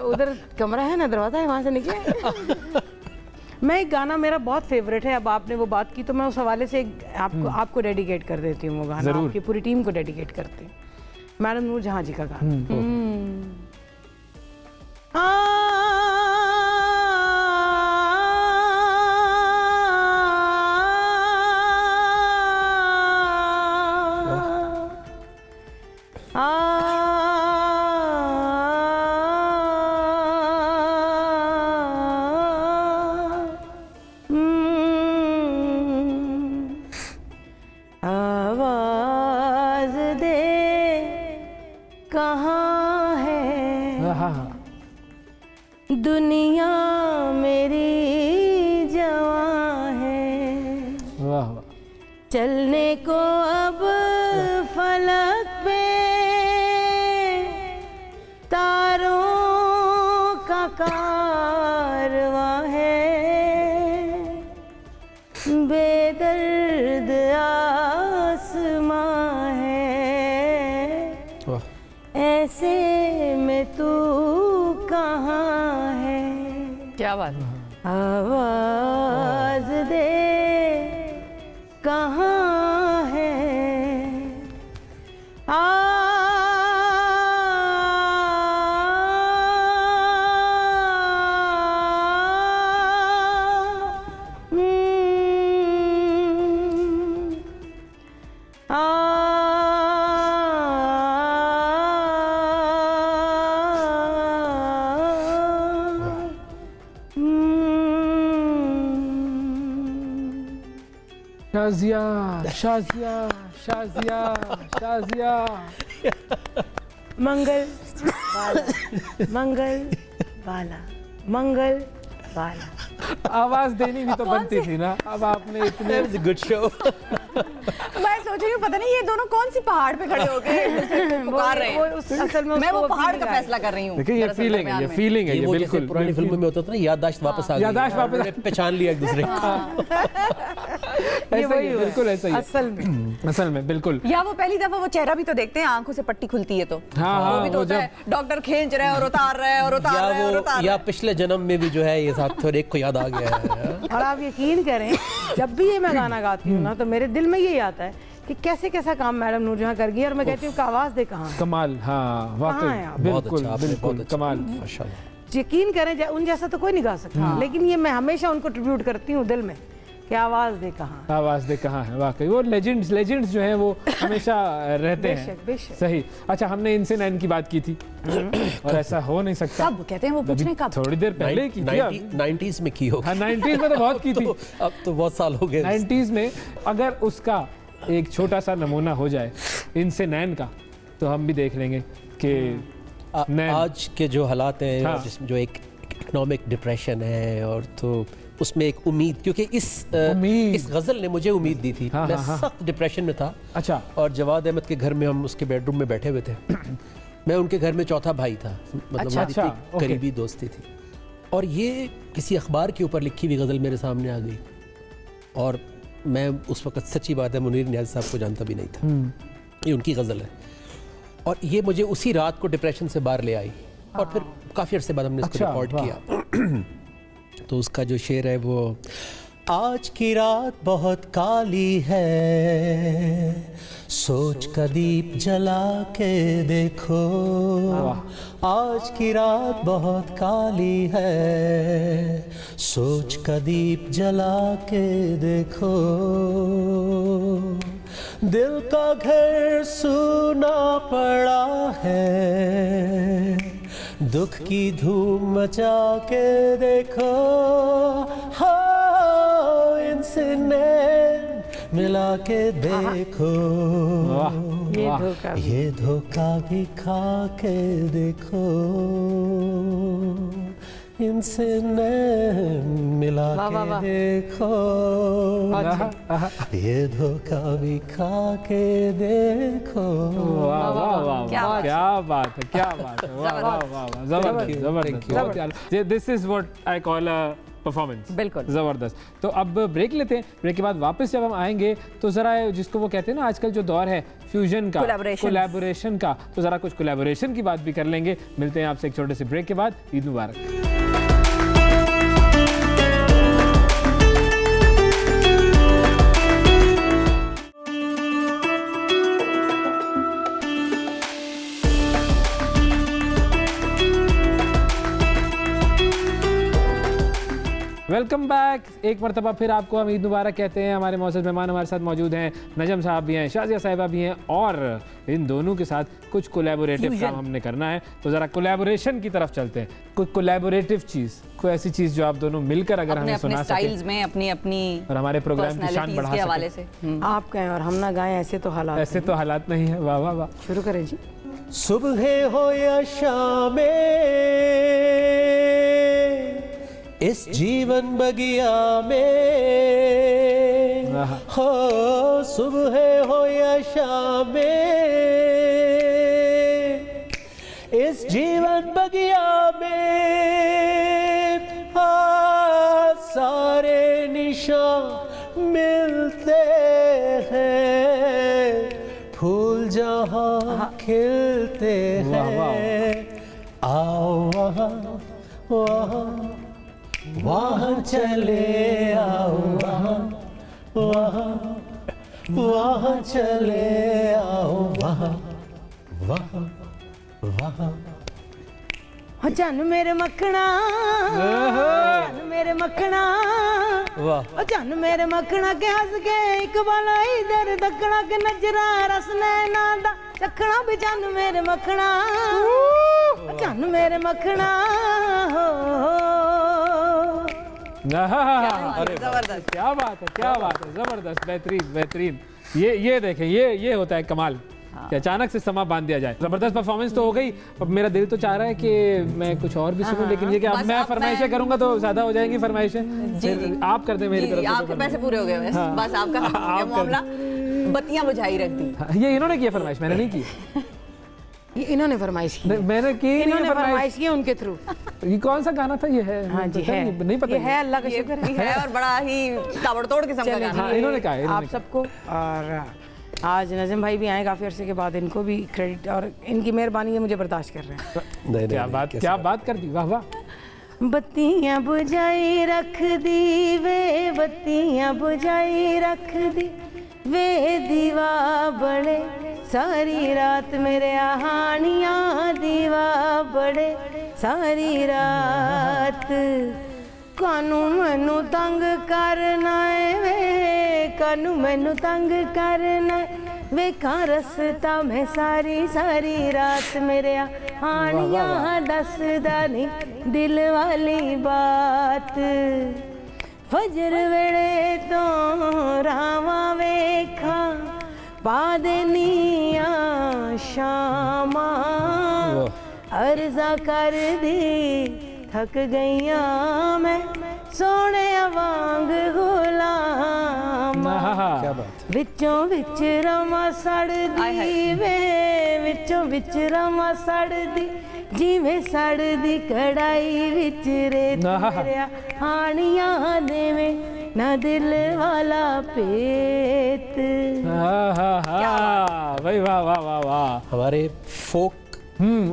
[SPEAKER 4] उधर कमरा है ना, दरवाजा है, वहां से निकले। मैं एक गाना मेरा बहुत फेवरेट है, अब आपने वो बात की तो मैं उस हवाले से आपको डेडिकेट कर देती हूँ। वो गाना आपकी पूरी टीम को डेडिकेट करते हैं, मैडम नूर जहां जी का गाना। आवाज दे कहाँ है दुनिया मेरी जवां है, चलने को अब फलक पे तारों का कारवां है, बेदर्द आसमां है, ऐसे में तू कहाँ है।
[SPEAKER 1] क्या बात।
[SPEAKER 4] आवाज दे कहाँ है,
[SPEAKER 2] शाजिया शाजिया शाजिया शाजिया
[SPEAKER 4] मंगल बाला मंगल बाला मंगल बाला।
[SPEAKER 2] आवाज देनी भी तो बनती थी ना, अब आपने इतने
[SPEAKER 3] गुड शो।
[SPEAKER 1] मैं सोच रही हूँ पता नहीं ये दोनों कौन सी पहाड़ पे खड़े होके पुकार रहे हैं।
[SPEAKER 4] असल में
[SPEAKER 1] मैं वो पहाड़ का फैसला कर रही हूँ।
[SPEAKER 2] देखिए ये फीलिंग है, ये फीलिंग है, ये बिल्कुल
[SPEAKER 3] पुरानी फिल्मों में होता था ना, याददाश्त वापस आ गई,
[SPEAKER 2] याददाश्त वापस
[SPEAKER 3] पहचान लिया एक दूसरे
[SPEAKER 2] ऐसा ही बिल्कुल ऐसा ही असल में बिल्कुल।
[SPEAKER 1] या वो पहली दफा वो चेहरा भी तो देखते हैं, आंखों से पट्टी खुलती है तो वो भी तो होता है, डॉक्टर खींच रहे हैं और उतार रहे हैं और उतार रहे हैं और उतार,
[SPEAKER 3] या पिछले जन्म में भी जो है ये साथ थोड़े एक को याद आ गया है।
[SPEAKER 4] और आप यकीन करें जब भी ये मैं गाना गाती हूँ ना तो मेरे दिल में यही आता है कि कैसे कैसा काम मैडम नूरजहां कर गई, और मैं कहती हूँ आवाज दे कहाँ।
[SPEAKER 2] कमाल, हाँ वाकई बिल्कुल बिल्कुल कमाल।
[SPEAKER 4] यकीन करें उन जैसा तो कोई नहीं गा सकता, लेकिन ये मैं हमेशा उनको ट्रिब्यूट करती हूँ दिल में कि आवाज़ दे कहाँ,
[SPEAKER 2] आवाज़ दे कहाँ है। वाकई वो लेजेंड्स जो हैं वो हमेशा रहते हैं।
[SPEAKER 4] बेशक।
[SPEAKER 2] सही। अच्छा, हमने इनसे नैन की बात की थी और ऐसा हो नहीं सकता।
[SPEAKER 1] कब कहते हैं वो पूछने कब?
[SPEAKER 2] थोड़ी देर पहले की थी।
[SPEAKER 3] 90s में की हो।
[SPEAKER 2] हाँ 90s में तो बहुत की थी।
[SPEAKER 3] अब तो बहुत साल हो गए।
[SPEAKER 2] 90s में अगर उसका एक छोटा सा नमूना हो जाए इनसे नैन का, तो हम भी देख लेंगे कि
[SPEAKER 3] आज के जो हालात हैं,
[SPEAKER 2] हाँ।
[SPEAKER 3] जिसमें जो एक इकोनॉमिक डिप्रेशन है, और तो उसमें एक उम्मीद, क्योंकि इस गज़ल ने मुझे उम्मीद दी थी। मैं सख्त डिप्रेशन में था।
[SPEAKER 2] अच्छा। और
[SPEAKER 3] जवाद अहमद के घर में, हम उसके बेडरूम में बैठे हुए थे। मैं उनके घर में चौथा भाई था, मतलब
[SPEAKER 2] अच्छा,
[SPEAKER 3] करीबी दोस्ती थी। और ये किसी अखबार के ऊपर लिखी हुई गज़ल मेरे सामने आ गई, और मैं उस वक्त, सच्ची बात है, मुनीर नियाज़ी साहब को जानता भी नहीं था। ये उनकी गज़ल है, और ये मुझे उसी रात को डिप्रेशन से बाहर ले आई, और फिर काफ़ी अर्से बाद हमने इसको रिकॉर्ड किया। तो उसका जो शेर है वो, आज की रात बहुत काली है, सोच का दीप जला के देखो। आज की रात बहुत काली है, सोच का दीप जला के देखो। दिल का घर सूना पड़ा है, दुख की धूम मचा के देखो। हाँ, इनसे नैन मिला के देखो। ये धोखा भी खा के देखो। इनसे नैन मिला के देखो। ये धोखा भी खा के देखो।
[SPEAKER 2] वाह वाह वाह, क्या बात है, क्या बात है। वाह वाह वाह, जबरदस्त जबरदस्त। This is what I call a performance.
[SPEAKER 1] बिल्कुल
[SPEAKER 2] जबरदस्त। तो अब ब्रेक लेते हैं। ब्रेक के बाद वापस जब हम आएंगे तो जरा, जिसको वो कहते हैं ना आजकल जो दौर है फ्यूजन का, कोलैबोरेशन का, तो जरा कुछ कोलैबोरेशन की बात भी कर लेंगे। मिलते हैं आपसे एक छोटे से ब्रेक के बाद। ईद मुबारक। Welcome back. एक मरतबा फिर आपको हम ईद मुबारक कहते हैं। हमारे मौजूद मेहमान हमारे साथ मौजूद हैं, नजम साहब भी हैं, शाजिया साहिबा भी हैं, और इन दोनों के साथ कुछ कोलैबोरेटिव काम हमने करना है। तो ज़रा कोलैबोरेशन की तरफ चलते हैं। कोई कोलैबोरेटिव चीज़, कोई ऐसी चीज़ जो आप दोनों मिलकर अगर हमें सुना सकें
[SPEAKER 1] में, अपनी अपनी,
[SPEAKER 2] और हमारे प्रोग्राम की शान बढ़ा सकें।
[SPEAKER 4] आप कहें और हम ना गाएं, ऐसे तो हालात
[SPEAKER 2] नहीं है। वाह वाह वाह।
[SPEAKER 4] शुरू करें जी।
[SPEAKER 3] सुबह हो या शाम, इस जीवन बगिया में हो, सुबह हो या शाम, इस जीवन बगिया में सारे निशान मिलते हैं, फूल जहाँ खिलते हैं। आओ वहाँ वहाँ वहाँ चले आओ, वहाँ वहाँ चले आओ, वहाँ
[SPEAKER 4] जान मेरे मखना, जान मेरे मखना, वाह जान मेरे मखना के हंस के इकबाल इधर दखना के नजरा रस नैना दा चखना भी जान मेरे मखना, जान मेरे मखना हो।
[SPEAKER 2] जबरदस्त, क्या बात है, क्या बात है, जबरदस्त, बेहतरीन बेहतरीन। ये देखें, ये होता है कमाल कि अचानक से समा बांध दिया जाए। जबरदस्त परफॉर्मेंस तो हो गई। अब मेरा दिल तो चाह रहा है कि मैं कुछ और भी सुनूं, लेकिन ये कि अब मैं फरमाइशें करूंगा तो ज्यादा हो जाएंगी फरमाइशें। आप कर दें मेरी तरफ से।
[SPEAKER 1] आपके पैसे पूरे हो गए बस, आपका मामला बत्तियां बुझाई रख दी।
[SPEAKER 2] ये इन्होंने किया फरमाइश, मैंने नहीं की।
[SPEAKER 4] इन्होंने फरमाइश की,
[SPEAKER 2] मैंने की,
[SPEAKER 4] इन्होंने फरमाइश की उनके थ्रू।
[SPEAKER 2] ये कौन सा गाना था? ये है,
[SPEAKER 4] हाँ जी है,
[SPEAKER 2] नहीं पता,
[SPEAKER 4] ये है, अल्लाह का शुक्र
[SPEAKER 1] है, और बड़ा ही ताबड़तोड़ किस्म का गाना।
[SPEAKER 2] हाँ, इन्होंने कहा
[SPEAKER 4] आप सबको। और आज नजम भाई भी आए काफ़ी अरसे के बाद, इनको भी क्रेडिट, और इनकी मेहरबानी है मुझे बर्दाश्त कर रहे हैं।
[SPEAKER 2] क्या बात कर दी, वाह वाह।
[SPEAKER 4] बत्तियां बुझाई रख दी वे, बत्तियां बुझाई रख दी वे, दीवा बड़े सारी रात मेरे आहानियाँ, दीवा बड़े सारी रात कानू मैनू तंग करना है वे, कानू मैनू तंग करना वे का रसता मैं सारी सारी रात मेरे हानियां दसदा नहीं दिल वाली बात। फजर वेले तो रावा वेखा पा देनिया शामा, अर्जा कर दी थक गईया मैं सोने वांग गुलाम। विचों विच रमा सड़दी वे, विचों विच रमा सड़दी जिवें सड़दी कढ़ाई विच रेत मेरा हानियां देवे ना दिल वाला पेत।
[SPEAKER 2] भाई वाह वाह वाह वाह,
[SPEAKER 3] हमारे फोक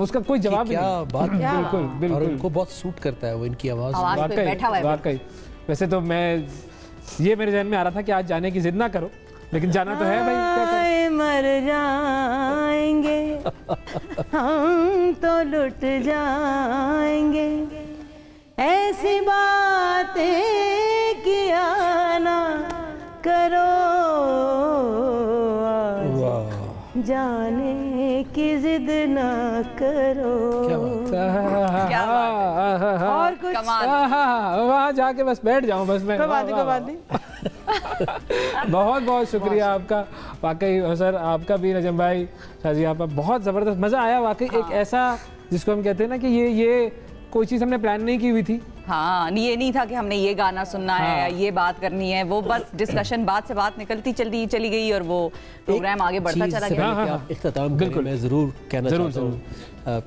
[SPEAKER 2] उसका कोई जवाब नहीं।
[SPEAKER 3] क्या बात,
[SPEAKER 2] बिल्कुल बिल्कुल,
[SPEAKER 3] और उनको बहुत सूट करता है वो, इनकी आवाज
[SPEAKER 2] वाकई। वैसे तो मैं ये मेरे जहन में आ रहा था कि आज जाने की जिद ना करो, लेकिन जाना तो है भाई।
[SPEAKER 4] मर जाएंगे हम तो लुट जाएंगे, ऐसी बातें किया ना करो, जाने की जिद ना करो।
[SPEAKER 1] क्या बात है। और कुछ
[SPEAKER 2] वहाँ जाके बस बैठ जाऊँ बस मैं। बहुत बहुत शुक्रिया आपका, वाकई सर आपका भी, नजम भाई, शाजी आपका बहुत ज़बरदस्त मज़ा आया वाकई। एक ऐसा जिसको हम कहते हैं ना कि ये कोई चीज़ हमने प्लान नहीं की हुई थी।
[SPEAKER 1] हाँ, ये नहीं था कि हमने ये गाना सुनना है या ये बात करनी है, वो बस डिस्कशन बात से बात निकलती चली गई और वो प्रोग्राम आगे बढ़ता चला गया।
[SPEAKER 3] इख्तिताम बिल्कुल मैं ज़रूर कहना चाहता हूँ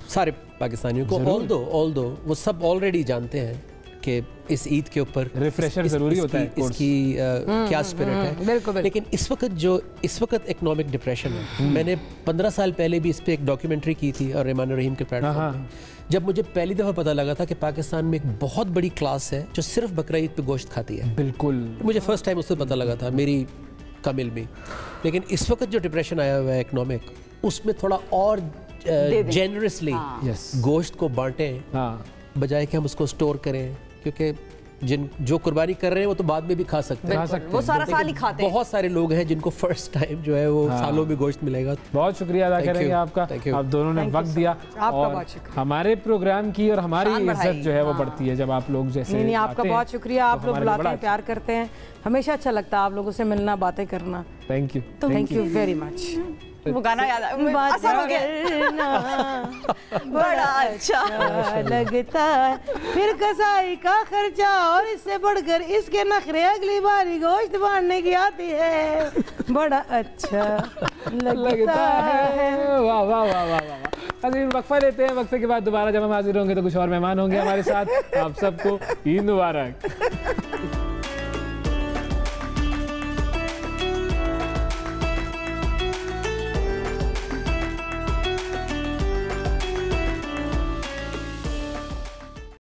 [SPEAKER 3] सारे पाकिस्तानियों को, ऑल्दो वो सब ऑलरेडी जानते हैं कि इस ईद के ऊपर
[SPEAKER 2] रिफ्रेशर ज़रूरी होता है,
[SPEAKER 3] इसकी क्या स्पिरिट है। लेकिन इस वक्त इकोनॉमिक डिप्रेशन है। मैंने 15 साल पहले भी इस पर एक डॉक्यूमेंट्री की थी और रहमान रहीम के प्लेटफॉर्म पे, जब मुझे पहली दफ़ा पता लगा था कि पाकिस्तान में एक बहुत बड़ी क्लास है जो सिर्फ बकरा ईद पे गोश्त खाती है।
[SPEAKER 2] बिल्कुल,
[SPEAKER 3] मुझे फर्स्ट टाइम उससे पता लगा था मेरी कमिल में। लेकिन इस वक्त जो डिप्रेशन आया हुआ है इकोनॉमिक, उसमें थोड़ा और जेनरसली गोश्त को बांटें बजाय कि हम उसको स्टोर करें, क्योंकि जो कुर्बानी कर रहे हैं वो तो बाद में भी खा सकते हैं,
[SPEAKER 1] वो सारा साल ही खाते हैं।
[SPEAKER 3] बहुत सारे लोग हैं जिनको फर्स्ट टाइम जो है वो सालों में गोश्त मिलेगा।
[SPEAKER 2] बहुत शुक्रिया अदा करेंगे आपका, आप दोनों ने वक्त दिया और हमारे प्रोग्राम की और हमारी इज्जत जो है वो बढ़ती है जब आप लोग जैसे।
[SPEAKER 4] नहीं, आपका बहुत शुक्रिया, आप लोग बुलाते हैं, प्यार करते हैं, हमेशा अच्छा लगता है आप लोगों से मिलना, बातें करना।
[SPEAKER 2] Thank you,
[SPEAKER 4] thank you very much.
[SPEAKER 1] वो गाना याद बड़ा अच्छा
[SPEAKER 4] लगता है, फिर कसाई का खर्चा और इससे बढ़कर इसके नखरे अगली बारी गोश्त बांटने की आती है, बड़ा अच्छा लगता है।
[SPEAKER 2] वाह वाह वाह वाह वाह। अभी वक्फा लेते हैं, वक्फे के बाद दोबारा जब हम हाजिर होंगे तो कुछ और मेहमान होंगे हमारे साथ। आप सबको ईद मुबारक।